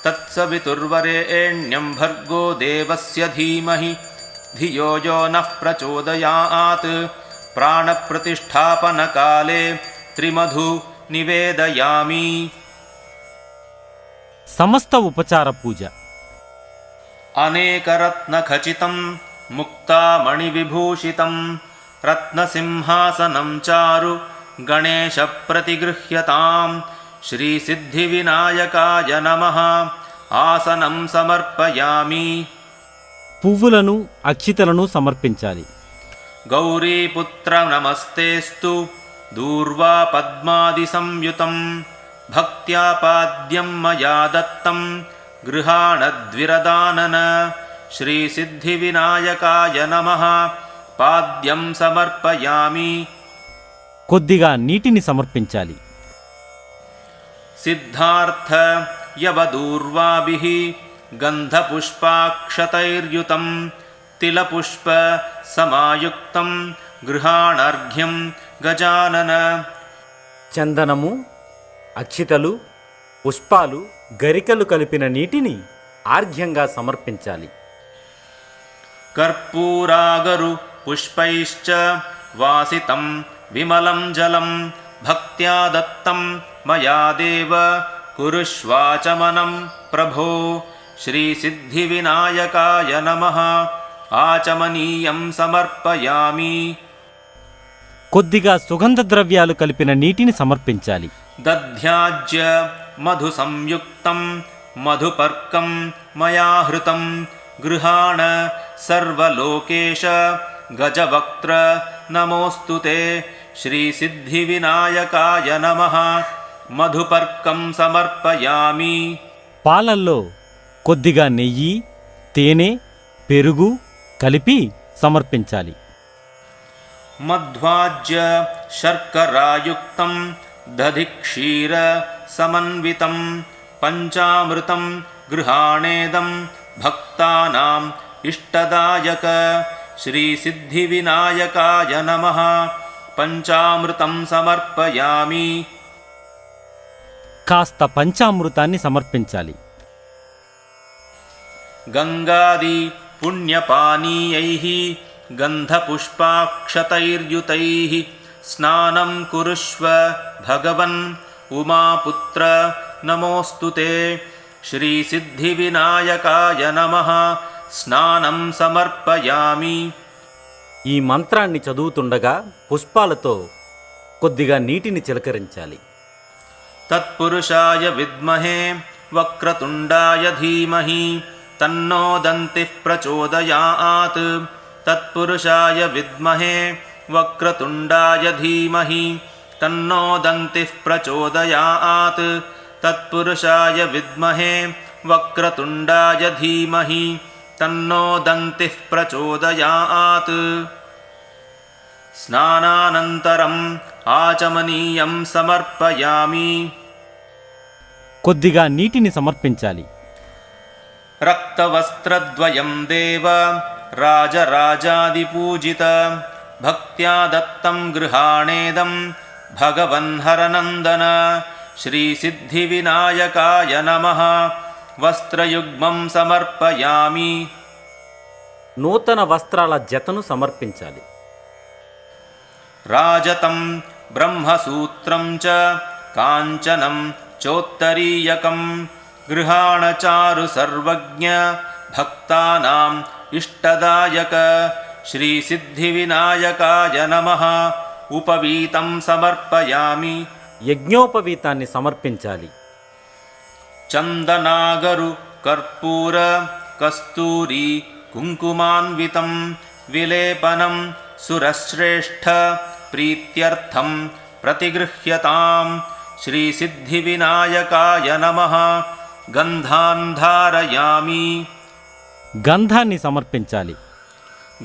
తత్సవితుర్వరేణ్యం భర్గో దేవస్య ధీమహి ధియో యో నః ప్రచోదయాత్. ప్రాణప్రతిష్ఠాపనకాలే త్రిమధు నివేదయామి. సమస్త ఉపచార పూజ. అనేకరత్నఖచితం ముక్తామణివిభూషితం రత్నసింహాసనం చారు గణేశ ప్రతిగృహ్యతాం. శ్రీసిద్ధివినాయకాయ నమః. ఆసనం సమర్పయామి. పువ్వులను అక్షితలను సమర్పించాలి. గౌరీపుత్ర నమస్తేస్తు దూర్వా పద్మాది సంయుతం భక్త్యా పాద్యం మయా దత్తం గృహాణద్విరదానన. శ్రీసిద్ధివినాయకాయ నమః. పాద్యం సమర్పయామి. కొద్దిగా నీటిని సమర్పించాలి. సిద్ధార్థ యవదూర్వాభిః గంధపుష్పాక్షతైర్యుతం తిలపుష్ప సమాయుక్తం గృహాణర్ఘ్యం గజానన. చందనము అక్షితలు పుష్పాలు గరికలు కలిపిన నీటిని ఆర్ఘ్యంగా సమర్పించాలి. కర్పూరాగరు పుష్పైశ్చ వాసితం విమలం జలం భక్త్యా దత్తం మయా దేవ కురుష్వాచమనం ప్రభో. శ్రీసిద్ధివినాయకాయ నమః. ఆచమనీయం సమర్పయామి. కొద్దిగా సుగంధ ద్రవ్యాలు కలిపిన నీటిని సమర్పించాలి. దధ్యాజ్య మధు సంయుక్తం మధుపర్కం మయా హృతం గృహాణ సర్వలోకేశ గజవక్త్ర నమోస్తుతే. శ్రీసిద్ధివినాయకాయ నమః. మధుపర్కం సమర్పయామి. పాలల్లో కొద్దిగా నెయ్యి తేనె పెరుగు కలిపి సమర్పించాలి. మధ్వాజ్య శర్కరాయుక్తం దధిక్షీర సమన్వితం పంచామృతం గృహాణేదం భక్తానాం ఇష్టదాయక. శ్రీసిద్ధివినాయకాయ నమః. పంచామృతం సమర్పయామి. కాస్త పంచామృతాన్ని సమర్పించాలి. గంగాది పుణ్యపానీయైః గంధపుష్పాక్షతైర్యుతైః స్నానం కురుష్వ భగవన్ ఉమాపుత్ర నమోస్తుతే. శ్రీసిద్ధివినాయకాయ నమః. స్నానం సమర్పయామి. ఈ మంత్రాన్ని చదువుతుండగా పుష్పాలతో కొద్దిగా నీటిని చిలకరించాలి. తత్పురుషాయ విద్మహే వక్రతుండాయ ధీమహి తన్నో దంతిః ప్రచోదయాత్. తత్పురుషాయ విద్మహే వక్రతుండాయ ధీమహి తన్నో దంతిః ప్రచోదయాత్. తత్పురుషాయ విద్మహే వక్రతుండాయ ధీమహి తన్నో దంతిః ప్రచోదయాత్. స్నానానంతరం ఆచమనీయం సమర్పయామి. కొద్దిగా నీటిని సమర్పించాలి. రక్తవస్త్రద్వయం దేవ రాజరాజాదిపూజిత భక్త్యా దత్తం గృహాణేదం భగవన్ హరనందన. శ్రీసిద్ధివినాయకాయ నమః. వస్త్రయుగ్మం సమర్పయామి. నూతన వస్త్రాల జతను సమర్పించాలి. రాజతం బ్రహ్మసూత్రం చ కాంచనం చోత్తరీయకం గృహాణచారు సర్వజ్ఞ భక్తానాం ఇష్టదాయక. శ్రీసిద్ధివినాయకాయ నమః. ఉపవీతం సమర్పయామి. యజ్ఞోపవీతాన్ని సమర్పించాలి. చందనాగరు కర్పూర కస్తూరి కుంకుమాన్వితం విలేపనం సురశ్రేష్ఠ ప్రీత్యర్థం ప్రతిగృహ్యతాం. శ్రీసిద్ధివినాయకాయ నమః. గంధాన్ ధారయామి. గంధాన్ని సమర్పించాలి.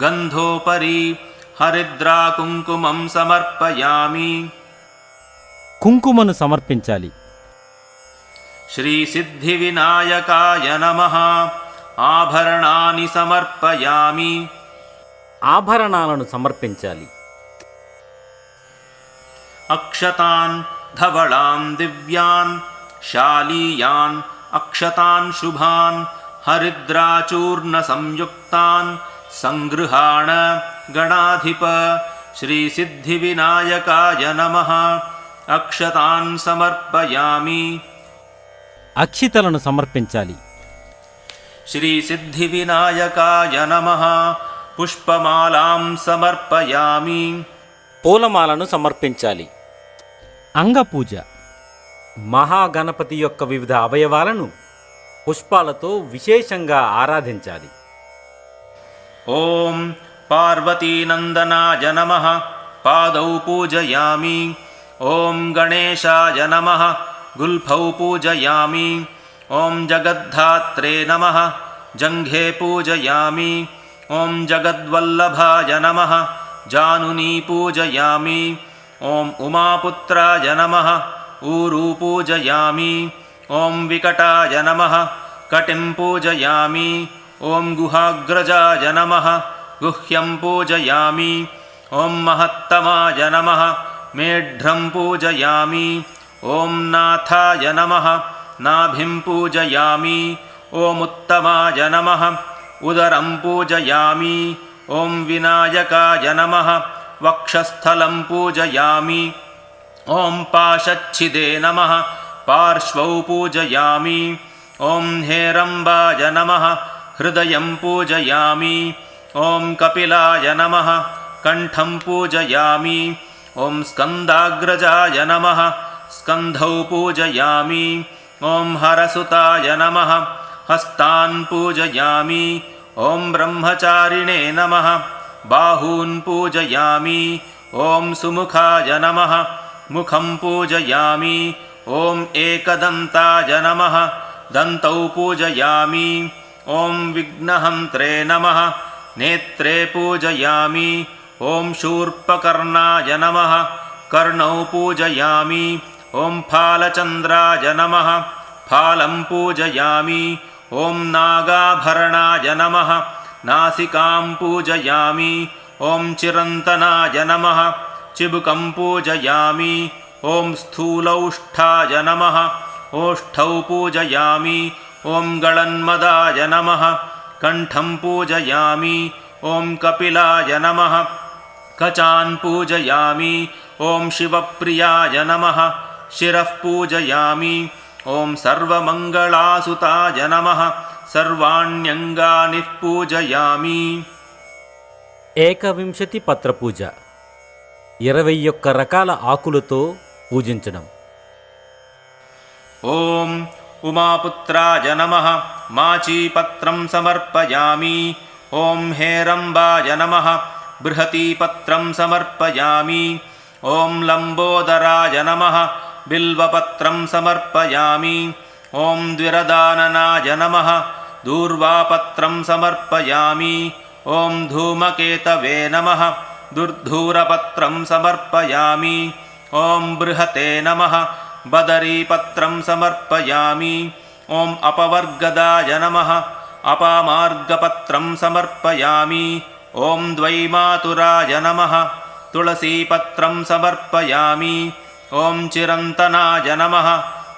గంధోపరి హరిద్రాకుంకుమం సమర్పయామి. కుంకుమను సమర్పించాలి. श्रीसिद्धिविनायकाय नमः। आभरणानि समर्पयामि। ఆభరణాలను సమర్పించాలి. अक्षतान् धवलान् दिव्यान् शालीयान् अक्षतान् शुभान् हरिद्राचूर्णसंयुक्तान् सङ्गृहाण गणाधिप। श्रीसिद्धिविनायकाय नमः। अक्षतान् समर्पयामि। అక్షితలను సమర్పించాలి. श्रीसिद्धिविनायकाय नमः। पुष्पमालां समर्पयामि। పూలమాలను సమర్పించాలి. అంగపూజ మహాగణపతి యొక్క వివిధ అవయవాలను పుష్పాలతో విశేషంగా ఆరాధించాలి. ॐ पार्वतीनन्दनाय नमः। पादौ पूजयामि। ॐ गणेशाय नमः। गुल्फौ पूजयामि। ॐ जगद्धात्रे नमः। जङ्घे पूजयामि। ॐ जगद्वल्लभाय नमः। जानुनी पूजयामि। ॐ उमापुत्राय नमः। ऊरू पूजयामि। ॐ विकटाय नमः। कटिं पूजयामि। ॐ गुहाग्रजाय नमः। गुह्यं पूजयामि। ॐ महत्तमाय नमः। मेढ्रं पूजयामि। ॐ नाथाय नमः। नाभिं पूजयामि। ॐ उत्तमाय नमः। उदरं पूजयामि। ॐ विनायकाय नमः। वक्षस्थलं पूजयामि। ॐ पाशच्छिदे नमः। पार्श्वौ पूजयामि। ॐ हेरम्बाय नमः। हृदयं पूजयामि। ॐ कपिलाय नमः। कण्ठं पूजयामि। ॐ स्कन्दाग्रजाय नमः। स्कन्धौ पूजयामि। ॐ हरसुताय नमः। हस्तान् पूजयामि। ॐ ब्रह्मचारिणे नमः। बाहून् पूजयामि। ॐ सुमुखाय नमः। मुखं पूजयामि। ॐ एकदन्ताय नमः। दन्तौ पूजयामि। ॐ विघ्नहन्त्रे नमः। नेत्रे पूजयामि। ॐ शूर्पकर्णाय नमः। कर्णौ पूजयामि। ॐ फालचन्द्राय नमः। फालं पूजयामि। ॐ नागाभरणाय नमः। नासिकां पूजयामि। ॐ चिरन्तनाय नमः। चिबुकं पूजयामि। ॐ स्थूलौष्ठाय नमः। ओष्ठौ पूजयामि। ॐ गळन्मदाय नमः। कण्ठं पूजयामि। ॐ कपिलाय नमः। कचान् पूजयामि। ॐ शिवप्रियाय नमः। शिरः पूजयामि। ॐ सर्वमङ्गलासुताय नमः। सर्वाण्यङ्गानि पूजयामि। ఏకవింశతి పత్ర పూజ 21 రకాల ఆకులతో పూజించడం. ॐ उमापुत्राय नमः। माचीपत्रं समर्पयामि। ॐ हेरम्बाय नमः। बृहतीपत्रं समर्पयामि। ॐ लम्बोदराय नमः। बिल्वपत्रं समर्पयामि। ॐ द्विरदाननाय नमः। दूर्वापत्रं समर्पयामि। ॐ धूमकेतवे नमः। दुर्धूरपत्रं समर्पयामि। ॐ बृहते नमः। बदरीपत्रं समर्पयामि। ॐ अपवर्गदाय नमः। अपामार्गपत्रं समर्पयामि। ॐ द्वैमातुराय नमः। तुलसीपत्रं समर्पयामि। ॐ चिरन्तनाय नमः।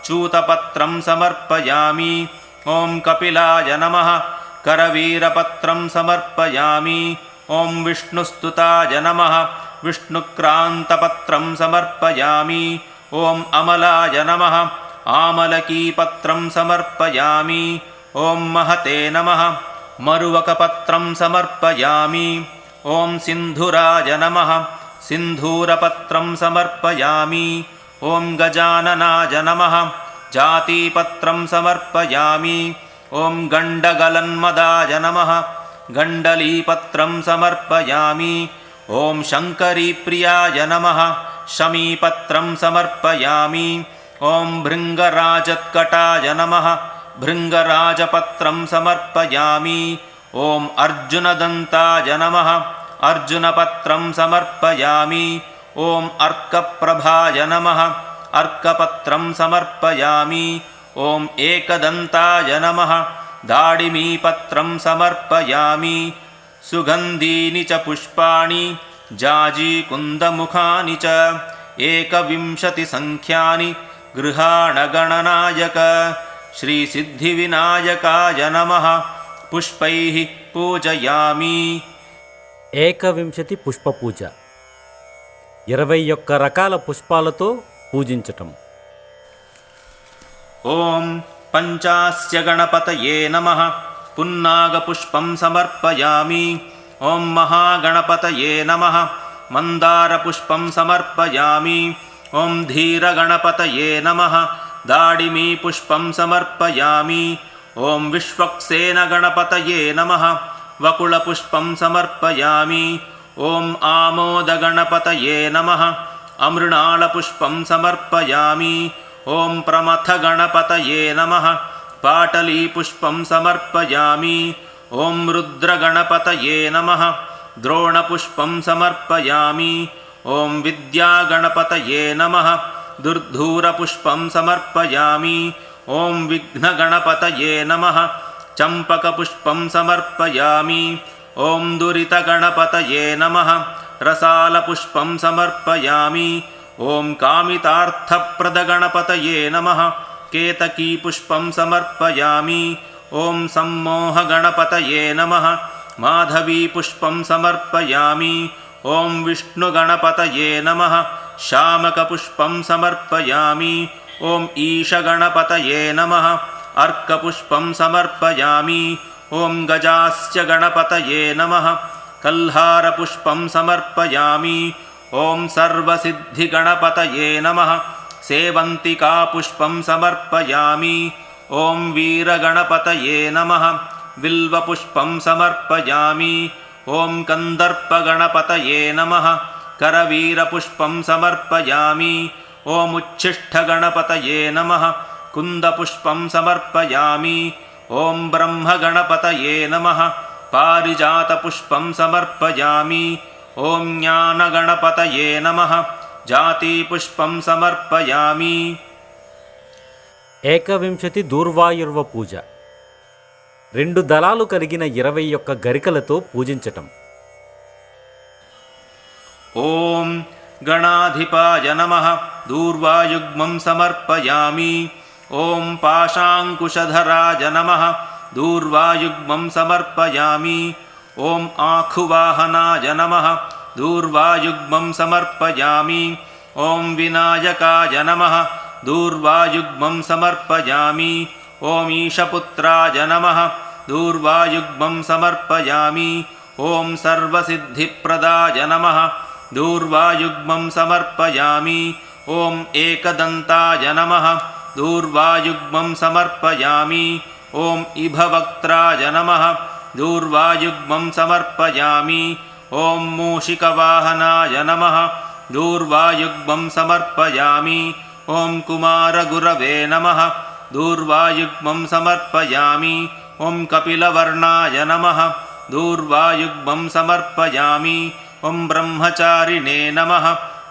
चूतपत्रं समर्पयामि। ॐ कपिलाय नमः। करवीरपत्रं समर्पयामि। ॐ विष्णुस्तुताय नमः। विष्णुक्रान्तपत्रं समर्पयामि। ॐ अमलाय नमः। आमलकीपत्रं समर्पयामि। ॐ महते नमः। मरुवकपत्रं समर्पयामि। ॐ सिन्धुराय नमः। सिन्धूरपत्रं समर्पयामि। ॐ गजाननाय नमः। जातीपत्रं समर्पयामि। ॐ गण्डगलन्मदाय नमः। गण्डलीपत्रं समर्पयामि। ॐ शङ्करीप्रियाय नमः। शमीपत्रं समर्पयामि। ॐ भृङ्गराजत्कटाय नमः। भृङ्गराजपत्रं समर्पयामि। ॐ अर्जुनदन्ताय नमः। अर्जुनपत्रं समर्पयामि। ॐ अर्कप्रभाय नमः। अर्कपत्रं समर्पयामि। ॐ एकदन्ताय नमः दाडिमीपत्रं समर्पयामि सुगन्धीनि च पुष्पाणि जाजीकुन्दमुखानि च 21 संख्यानि गृहाणगणनायक श्रीसिद्धिविनायकाय नमः पुष्पैः पूजयामि 21 పుష్ప పూజ 21 రకాల పుష్పాలతో పూజించటం. ॐ पञ्चास्य गणपतये नमः पुन्नागपुष्पं समर्पयामि ॐ महागणपतये नमः मन्दारपुष्पं समर्पयामि ॐ धीरगणपतये नमः दाडिमीपुष्पं समर्पयामि ॐ विश्वक्सेनगणपतये नमः वकुलपुष्पं समर्पयामि ॐ आमोदगणपतये नमः अमृणालपुष्पं समर्पयामि ॐ प्रमथगणपतये नमः पाटलीपुष्पं समर्पयामि ॐ रुद्रगणपतये नमः द्रोणपुष्पं समर्पयामि ॐ विद्यागणपतये नमः दुर्धूरपुष्पं समर्पयामि ॐ विघ्नगणपतये नमः चम्पकपुष्पं समर्पयामि ॐ दुरितगणपतये नमः रसालपुष्पं समर्पयामि ॐ कामितार्थप्रदगणपतये नमः केतकीपुष्पं समर्पयामि ॐ सम्मोहगणपतये नमः माधवीपुष्पं समर्पयामि ॐ विष्णुगणपतये नमः शामकपुष्पं समर्पयामि ॐ ईशगणपतये नमः अर्कपुष्पं समर्पयामि ॐ गजास्य गणपतये नमः कल्हारपुष्पं समर्पयामि ॐ सर्वसिद्धिगणपतये नमः सेवन्तिकापुष्पं समर्पयामि ॐ वीरगणपतये नमः बिल्वपुष्पं समर्पयामि ॐ कन्दर्पगणपतये नमः करवीरपुष्पं समर्पयामि ॐ उच्छिष्टगणपतये नमः कुन्दपुष्पं समर्पयामि ॐ ब्रह्मगणपतये नमः पारिजातपुष्पं समर्पयामि ॐ ज्ञानगणपतये नमः जातिपुष्पं समर्पयामि 21 దూర్వాయుర్వ పూజ 2 దళాలు కలిగిన 21 గరికలతో పూజించటం. ॐ गणाधिपाय नमः दूर्वायुग्मं समर्पयामि ॐ पाशाङ्कुशधराय नमः दूर्वायुग्मं समर्पयामि ॐ आखुवाहनाय नमः दूर्वायुग्मं समर्पयामि ॐ विनायकाय नमः दूर्वायुग्मं समर्पयामि ॐ ईशपुत्राय नमः दूर्वायुग्मं समर्पयामि ॐ सर्वसिद्धिप्रदाय नमः दूर्वायुग्मं समर्पयामि ॐ एकदन्ताय नमः दूर्वायुग्मं समर्पयामि ॐ इभवक्त्राय नमः दूर्वायुग्मं समर्पयामि ॐ मूषिकवाहनाय नमः दूर्वायुग्मं समर्पयामि ॐ कुमारगुरवे नमः दूर्वायुग्मं समर्पयामि ॐ कपिलवर्णाय नमः दूर्वायुग्मं समर्पयामि ॐ ब्रह्मचारिणे नमः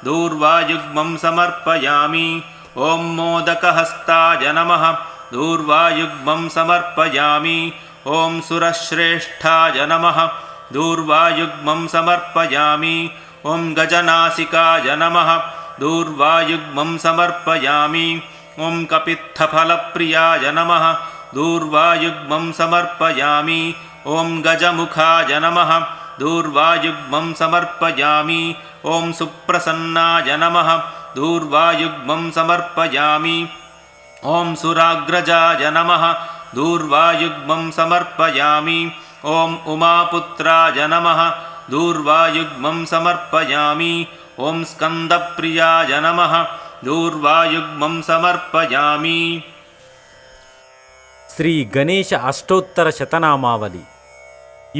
दूर्वायुग्मं समर्पयामि ॐ मोदकहस्ताय नमः दूर्वायुग्मं समर्पयामि ॐ सुरश्रेष्ठाय नमः दूर्वायुग्मं समर्पयामि ॐ गजनासिकाय नमः दूर्वायुग्मं समर्पयामि ॐ कपित्थफलप्रियाय नमः दूर्वायुग्मं समर्पयामि ॐ गजमुखाय नमः दूर्वायुग्मं समर्पयामि ॐ सुप्रसन्नाय नमः दूर्वायुग्मं समर्पयामि ॐ सुराग्रजाय नमः दूर्वायुग्मं समर्पयामि ॐ उमापुत्राय नमः दूर्वायुग्मं समर्पयामि ॐ स्कन्दप्रियाय नमः दूर्वायुग्मं समर्पयामि శ్రీ గణేశ అష్టోత్తర శతనామావళి.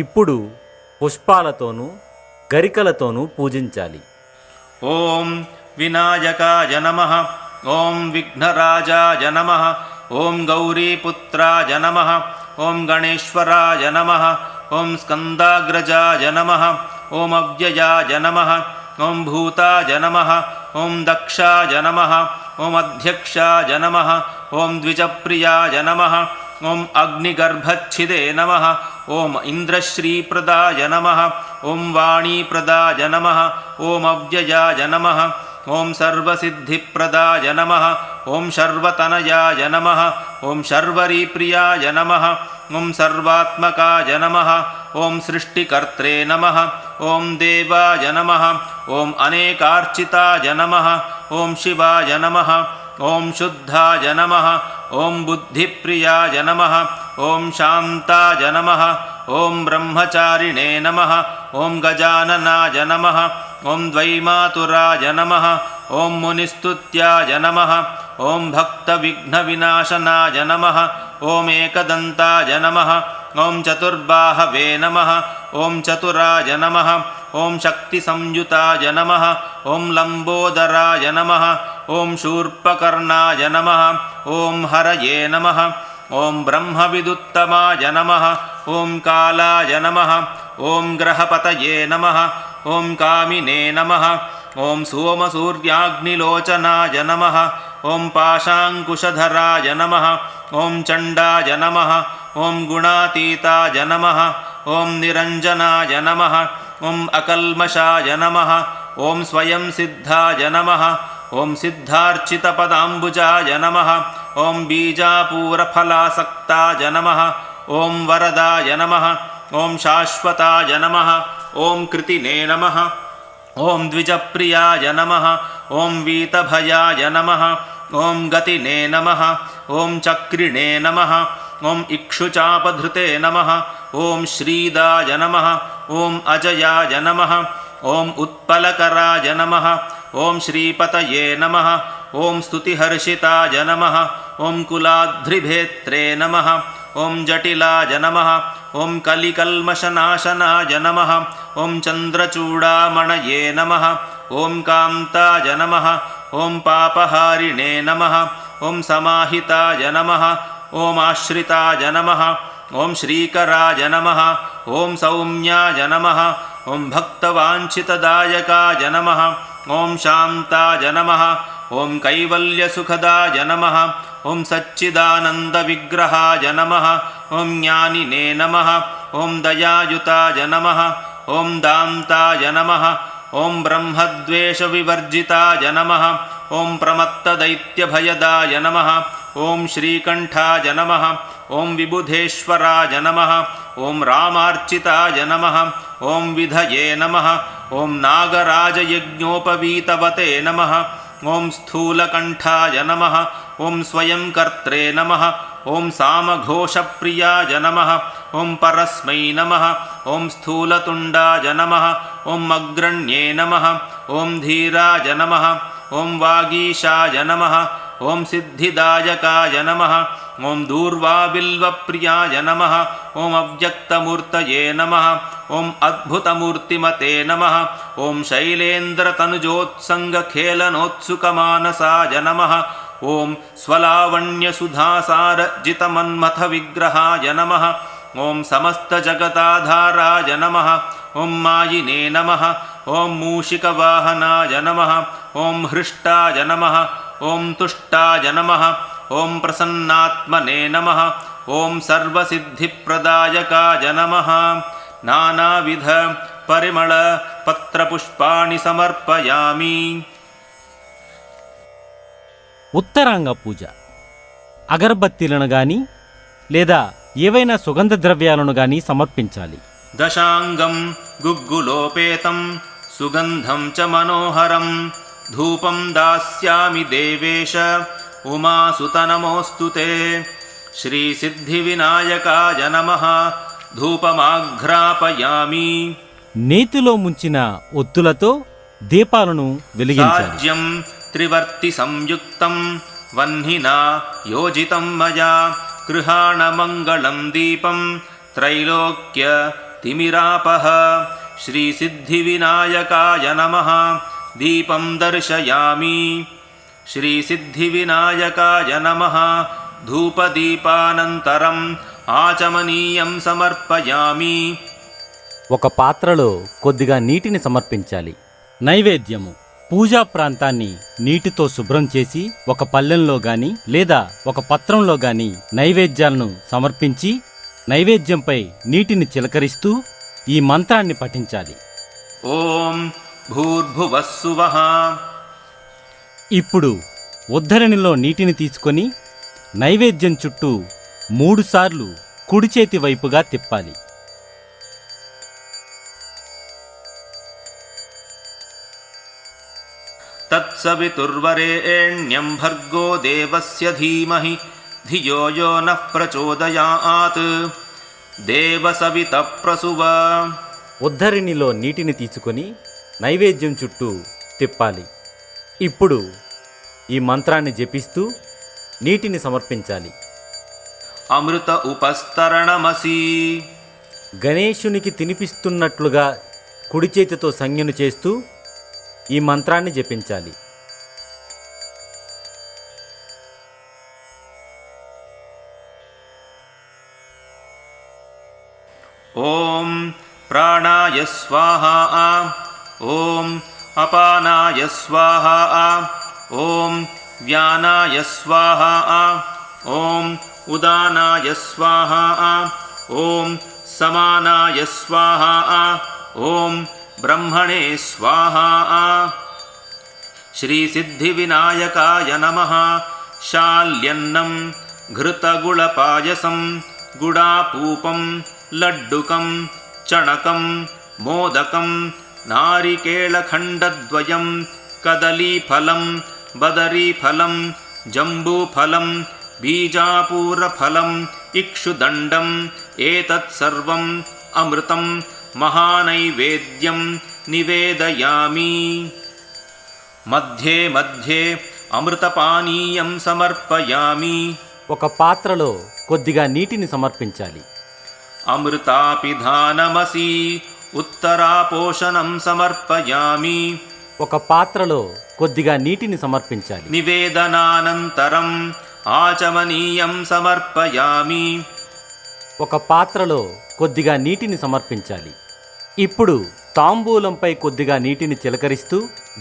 ఇప్పుడు పుష్పాలతోనూ గరికలతోనూ పూజించాలి. ॐ विनायकाय नमः ॐ विघ्नराजाय नमः ॐ गौरीपुत्राय नमः ॐ गणेश्वराय नमः ॐ स्कन्दाग्रजाय नमः ॐ अव्ययाय नमः ॐ भूताय नमः ॐ दक्षाय नमः ॐ अध्यक्षाय नमः ॐ द्विजप्रियाय नमः ॐ अग्निगर्भच्छिदे नमः ॐ इन्द्रश्रीप्रदाय नमः ॐ वाणीप्रदाय नमः ॐ अव्ययाय नमः ॐ सर्वसिद्धिप्रदाय नमः ॐ शर्वतनयाय नमः ॐ शर्वरीप्रियाय नमः ॐ सर्वात्मकाय नमः ॐ सृष्टिकर्त्रे नमः ॐ देवाय नमः ॐ अनेकार्चिताय नमः ॐ शिवाय नमः ॐ शुद्धाय नमः ॐ बुद्धिप्रियाय नमः ॐ शान्ताय नमः ॐ ब्रह्मचारिणे नमः ॐ गजाननाय नमः ॐ द्वैमातुराय नमः ॐ मुनिस्तुत्याय नमः ॐ भक्तविघ्नविनाशनाय नमः ॐ एकदन्ताय नमः ॐ चतुर्बाहवे नमः ॐ चतुराय नमः ॐ शक्तिसंयुताय नमः ॐ लम्बोदराय नमः ॐ शूर्पकर्णाय नमः ॐ हरये नमः ॐ ब्रह्मविदुत्तमाय नमः ॐ कालाय नमः ॐ ग्रहपतये नमः ॐ कामिने नमः ॐ सोमसूर्याग्निलोचनाय नमः ॐ पाशाङ्कुशधराय नमः ॐ चण्डाय नमः ॐ गुणातीताय नमः ॐ निरञ्जनाय नमः ॐ अकल्मषाय नमः ॐ स्वयं सिद्धाय नमः ॐ सिद्धार्चितपदाम्बुजाय नमः ॐ बीजापूरफलासक्ताय नमः ॐ वरदाय नमः ॐ शाश्वताय नमः ॐ कृतिने नमः ॐ द्विजप्रियाय नमः ॐ वीतभयाय नमः ॐ गतिने नमः ॐ चक्रिणे नमः ॐ इक्षुचापधृते नमः ॐ श्रीदाय नमः ॐ अजयाय नमः ॐ उत्पलकराय नमः ॐ श्रीपतये नमः ॐ स्तुतिहर्षिताय नमः ॐ कुलाद्रिभेत्रे नमः ॐ जटिलाय नमः ॐ कलिकल्मषनाशनाय नमः ॐ चन्द्रचूडामणये नमः ॐ कान्ताय नमः ॐ पापहारिणे नमः ॐ समाहिताय नमः ॐ आश्रिताय नमः ॐ श्रीकराय नमः ॐ सौम्याय नमः ॐ भक्तवाञ्छितदायकाय नमः ॐ शान्ताय नमः ॐ कैवल्यसुखदाय नमः ॐ सच्चिदानन्दविग्रहाय नमः ॐ ज्ञानिने नमः ॐ दयायुताय नमः ॐ दान्ताय नमः ॐ ब्रह्मद्वेषविवर्जिताय नमः ॐ प्रमत्तदैत्यभयदाय नमः ॐ श्रीकण्ठाय नमः ॐ विबुधेश्वराय नमः ॐ रामार्चिताय नमः ॐ विधये नमः ॐ नागराजयज्ञोपवीतवते नमः ॐ स्थूलकण्ठाय नमः ॐ स्वयंकर्त्रे नमः ॐ सामघोषप्रियाय नमः ॐ परस्मै नमः ॐ स्थूलतुण्डाय नमः ॐ अग्रण्ये नमः ॐ धीराय नमः ॐ वागीशाय नमः ॐ सिद्धिदायकाय नमः ॐ दूर्वाबिल्वप्रियाय नमः ॐ अव्यक्तमूर्तये नमः ॐ अद्भुतमूर्तिमते नमः ॐ शैलेन्द्रतनुजोत्सङ्गखेलनोत्सुकमानसाय नमः ॐ स्वलावण्यसुधासारजितमन्मथविग्रहाय नमः ॐ समस्तजगताधाराय नमः ॐ मायिने नमः ॐ मूषिकवाहनाय नमः ॐ हृष्टाय नमः ॐ तुष्टाय नमः ॐ प्रसन्नात्मने नमः ॐ सर्वसिद्धिप्रदायकाय नमः नानाविध परिमళपत्रपुष्पाणि समर्पयामि। ఉత్తరాంగ పూజ అగరబత్తీలను గాని లేదా ఏవైనా సుగంధ ద్రవ్యాలను గాని సమర్పించాలి. దశాంగం గుగ్గులోపేతం సుగంధం చ మనోహరం ధూపం దాస్యామి దేవేశ ఉమాసుత నమోస్తుతే శ్రీసిద్ధివినాయకాయ నమః ధూపమాఘ్రాపయామి. నేతిలో ముంచిన ఒత్తులతో దీపాలను వెలిగించాలి. సాజ్యం త్రివర్తి సంయుక్తం వహ్నినా యోజితం మయా గృహాణమంగళం దీపం త్రైలోక్య తిమిరాపః శ్రీసిద్ధివినాయకాయ నమః దీపం దర్శయామి. శ్రీసిద్ధివినాయకాయ నమః ధూపదీపానంతరం ఆచమనీయం సమర్పయామి. ఒక పాత్రలో కొద్దిగా నీటిని సమర్పించాలి. నైవేద్యము పూజా ప్రాంతాన్ని నీటితో శుభ్రం చేసి ఒక పళ్ళెంలో గాని లేదా ఒక పత్రంలో గాని నైవేద్యాలను సమర్పించి నైవేద్యంపై నీటిని చిలకరిస్తూ ఈ మంత్రాన్ని పఠించాలి. ఓం భూర్భువస్సువః. ఇప్పుడు ఉద్ధరణిలో నీటిని తీసుకొని నైవేద్యం చుట్టూ 3 సార్లు కుడి చేతి వైపుగా తిప్పాలి. తత్సవితుర్వరేణ్యం భర్గో దేవస్య ధీమహి ధియో యో నః ప్రచోదయాత్ దేవసవిత ప్రసువ. ఉద్ధరిణిలో నీటిని తీసుకొని నైవేద్యం చుట్టూ తిప్పాలి. ఇప్పుడు ఈ మంత్రాన్ని జపిస్తూ నీటిని సమర్పించాలి. అమృత ఉపస్తరణమసి. గణేశునికి తినిపిస్తున్నట్లుగా కుడి చేతితో సంజ్ఞను చేస్తూ ఈ మంత్రాన్ని జపించాలి. ఓం ప్రాణాయ స్వాహా. ఓం అపానాయ స్వాహా. ఓం వ్యానాయ స్వాహా. ఓం ఉదానాయ స్వాహా. ఓం సమానాయ స్వాహా. ఓం బ్రహ్మణే స్వాహా. శ్రీసిద్ధివినాయకాయ నమః. శాల్యన్నం ఘృతగుళపాయసం గుడాపూపం లడ్డుకం చణకం మోదకం నారికేళఖండద్వయం కదలీఫలం బదరీఫలం జంబూఫలం బీజాపూరఫలం ఇక్షుదండం ఏతత్సర్వం అమృతం మహానైవేద్యం నివేదయామి. మధ్యే మధ్యే అమృతపానీయం సమర్పయామి. ఒక పాత్రలో కొద్దిగా నీటిని సమర్పించాలి. అమృతాపిధానమసి ఉత్తరాపోషణం సమర్పయామి. ఒక పాత్రలో కొద్దిగా నీటిని సమర్పించాలి. నివేదనానంతరం ఆచమనీయం సమర్పయామి. ఒక పాత్రలో కొద్దిగా నీటిని సమర్పించాలి. ఇప్పుడు తాంబూలంపై కొద్దిగా నీటిని చిలకరిస్తూ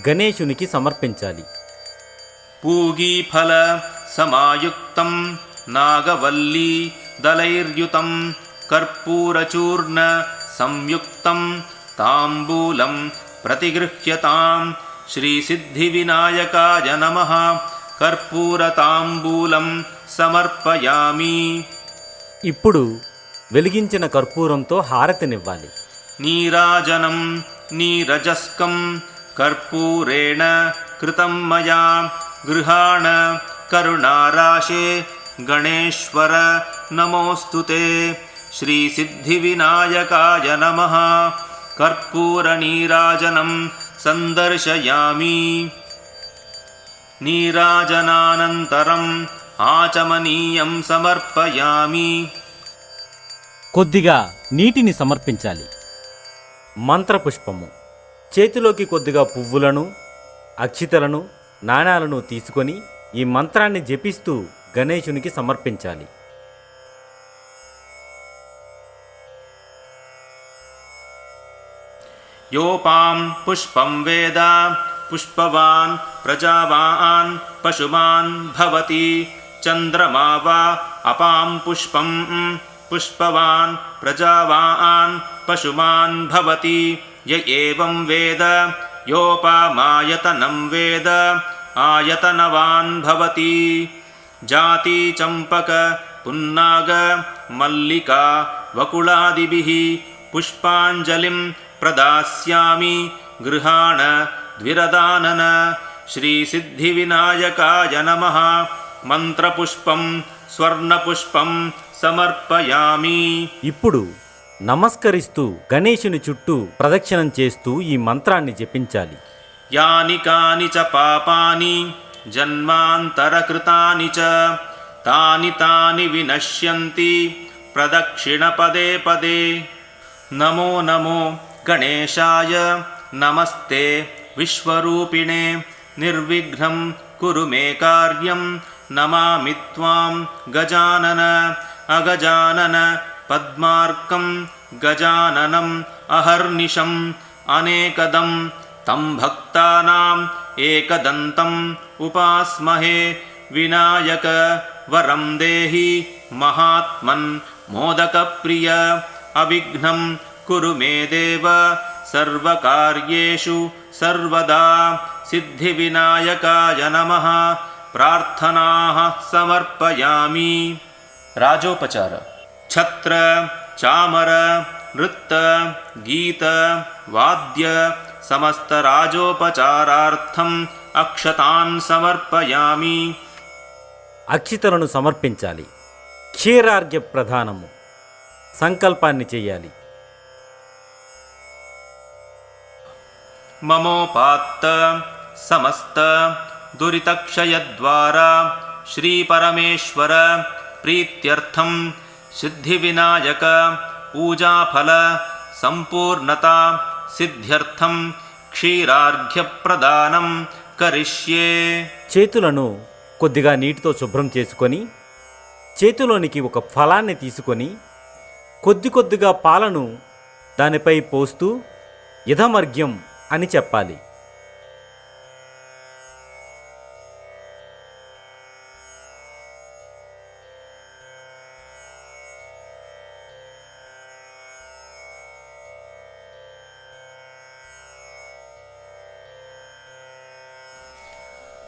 గణేశునికి సమర్పించాలి. పూగీఫల సమాయుక్తం నాగవల్లీ దళైర్యుతం కర్పూరచూర్ణ సంయుక్తం తాంబూలం ప్రతిగృహ్యతాం. శ్రీసిద్ధివినాయకాయ నమః. కర్పూరతాంబూలం సమర్పయామి. ఇప్పుడు వెలిగించిన కర్పూరంతో హారతినివ్వాలి. నీరాజనం నీరజస్కం కర్పూరేణ కృతం మయా గృహాణ కరుణారాశే గణేశ్వర నమోస్తుతే. శ్రీసిద్ధివినాయకాయ నమః. కర్పూరనీరాజనం సందర్శయామి. నీరాజనానంతరం ఆచమనీయం సమర్పయామి. కొద్దిగా నీటిని సమర్పించాలి. మంత్రపుష్పము. చేతిలోకి కొద్దిగా పువ్వులను అక్షితలను నాణాలను తీసుకొని ఈ మంత్రాన్ని జపిస్తూ గణేశునికి సమర్పించాలి. యోపాం పుష్పం వేద పుష్పవాన్ ప్రజావాన్ పశుమాన్ భవతి. చంద్రమా వా అపాం పుష్పం పుష్పవాన్ ప్రజావాన్ పశుమాన్ భవతి. య ఏవం వేద యోపామాయతనం వేద ఆయతనవాన్ భవతి. జాతి చంపక పున్నాగ మల్లికా వకుళాదిభిః పుష్పాంజలిం ప్రదాస్యామి గృహాణ ద్విరదానన. శ్రీసిద్ధివినాయకాయ నమః. మంత్రపుష్పం స్వర్ణపుష్పం సమర్పయామి. ఇప్పుడు నమస్కరిస్తూ గణేశుని చుట్టూ ప్రదక్షిణం చేస్తూ ఈ మంత్రాన్ని జపించాలి. యాని కాని చ పాపాని జన్మాంతరకృతాని చ తాని తాని వినశ్యంతి ప్రదక్షిణ పదే పదే. నమో నమో గణేశాయ నమస్తే విశ్వరూపిణే. నిర్విఘ్నం కురు మే కార్యం. నమామి త్వాం గజానన. అగజానన పద్మార్కం గజాననం అహర్నిశం అనేకదం तं भक्तानाम् एकदन्तम् उपास्महे विनायक वरं देहि महात्मन् मोदकप्रिय अविघ्नं कुरु मे देव सर्वकार्येषु सर्वदा सिद्धिविनायकाय नमः प्रार्थनाः समर्पयामि। राजोपचार छत्र चामर नृत्त गीत वाद्य समस्त राजोपचारार्थम् अक्षतान् समर्पयामि। అక్షితలను సమర్పించాలి. క్షీరార్ఘ్య ప్రధానము. సంకల్పాన్ని చెయ్యాలి. మమోపాత్త సమస్త దురితక్షయద్వారా శ్రీపరమేశ్వర ప్రీత్యర్థం సిద్ధివినాయక పూజాఫల సంపూర్ణత సిద్ధ్యర్థం క్షీరార్ఘ్యప్రదానం కరిష్యే. చేతులను కొద్దిగా నీటితో శుభ్రం చేసుకొని చేతిలోనికి ఒక ఫలాన్ని తీసుకొని కొద్ది కొద్దిగా పాలను దానిపై పోస్తూ ఇదమర్ఘ్యం అని చెప్పాలి.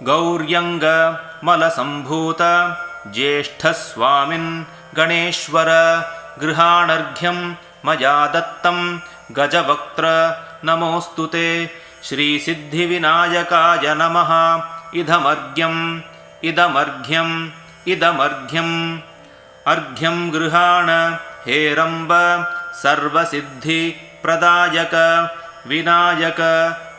గౌర్యంగ మలసంభూత జ్యేష్ఠస్వామిన్ గణేశ్వర గృహాణర్ఘ్యం మయా దత్తం గజవక్త్ర నమోస్తుతే శ్రీసిద్ధివినాయకాయ నమః. ఇదమర్ఘ్యం ఇదమర్ఘ్యం ఇదమర్ఘ్యం అర్ఘ్యం గృహాణ హేరంబ సర్వసిద్ధి ప్రదాయక వినాయక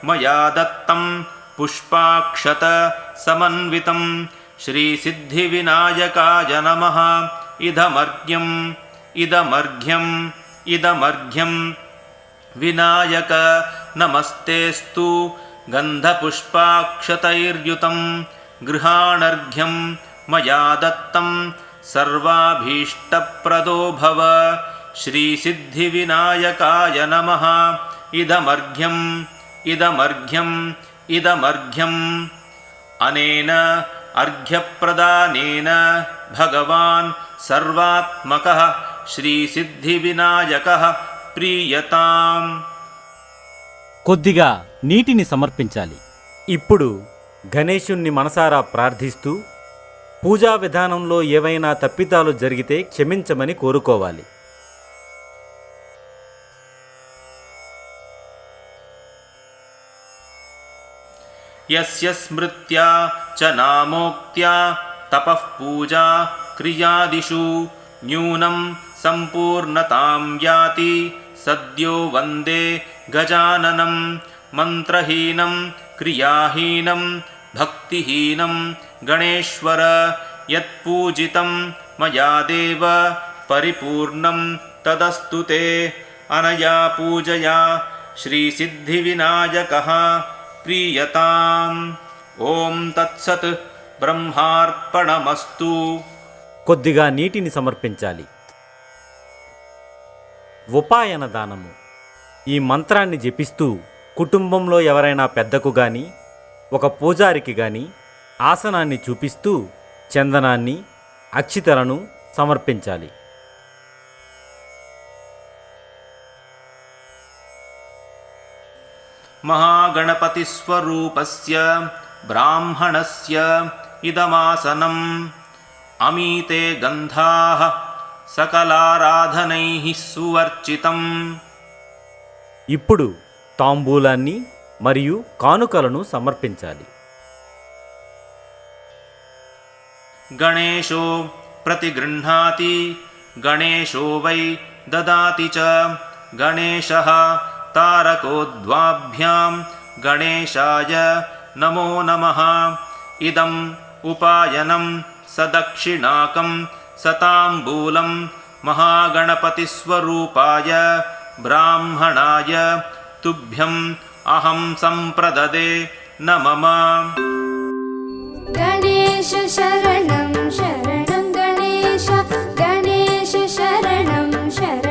మయా దత్తం పుష్పాక్షత సమన్వితం శ్రీసిద్ధివినాయకాయ నమః. ఇదమర్ఘ్యం ఇదమర్ఘ్యం ఇదమర్ఘ్యం వినాయక నమస్తేస్తు గంధపుష్పాక్షతైర్యుతం గృహాణర్ఘ్యం మయా దత్తం సర్వాభీష్టప్రదో భవ శ్రీసిద్ధివినాయకాయ నమః. ఇదమర్ఘ్యం ఇదమర్ఘ్యం ఇదమర్ఘ్యం అనేన అర్ఘ్యప్రదానేన భగవాన్ సర్వాత్మకః శ్రీసిద్ధివినాయకః ప్రీయతాం. కొద్దిగా నీటిని సమర్పించాలి. ఇప్పుడు గణేశుణ్ణి మనసారా ప్రార్థిస్తూ పూజా విధానంలో ఏవైనా తప్పిదాలు జరిగితే క్షమించమని కోరుకోవాలి. యస్య స్మృత్యా చ నామోక్త్యా తపః పూజా క్రియాదిషు న్యూనం సంపూర్ణతాం యాతి సద్యో వందే గజాననం. మంత్రహీనం క్రియాహీనం భక్తిహీనం గణేశ్వర యత్పూజితం మయా దేవ పరిపూర్ణం తదస్తు తే. అనయా పూజయా శ్రీసిద్ధివినాయకః ప్రీయతాం. ఓం తత్సత్ బ్రహ్మార్పణమస్తు. కొద్దిగా నీటిని సమర్పించాలి. ఉపాయన దానము. ఈ మంత్రాన్ని జపిస్తూ కుటుంబంలో ఎవరైనా పెద్దకు గాని ఒక పూజారికి గాని ఆసనాన్ని చూపిస్తూ చందనాన్ని అక్షితలను సమర్పించాలి. మహాగణపతిస్వరూపస్య బ్రాహ్మణస్య ఇదమాసనం అమీతే గంధాః సకలారాధనైః సువర్చితం. ఇప్పుడు తాంబూలాన్ని మరియు కానుకలను సమర్పించాలి. గణేశో ప్రతిగృహ్ణాతి గణేశో వై దదాతి చ. గణేశః తారకోద్వాభ్యాం గణేశాయ నమో నమః. ఇదం ఉపాయనం సదక్షిణాకం సతాంబూలం మహాగణపతిస్వరూపాయ బ్రాహ్మణాయ తుభ్యం అహం సంప్రదదే నమః. गणेश शरणं शरणं गणेश गणेश शरणं शरणं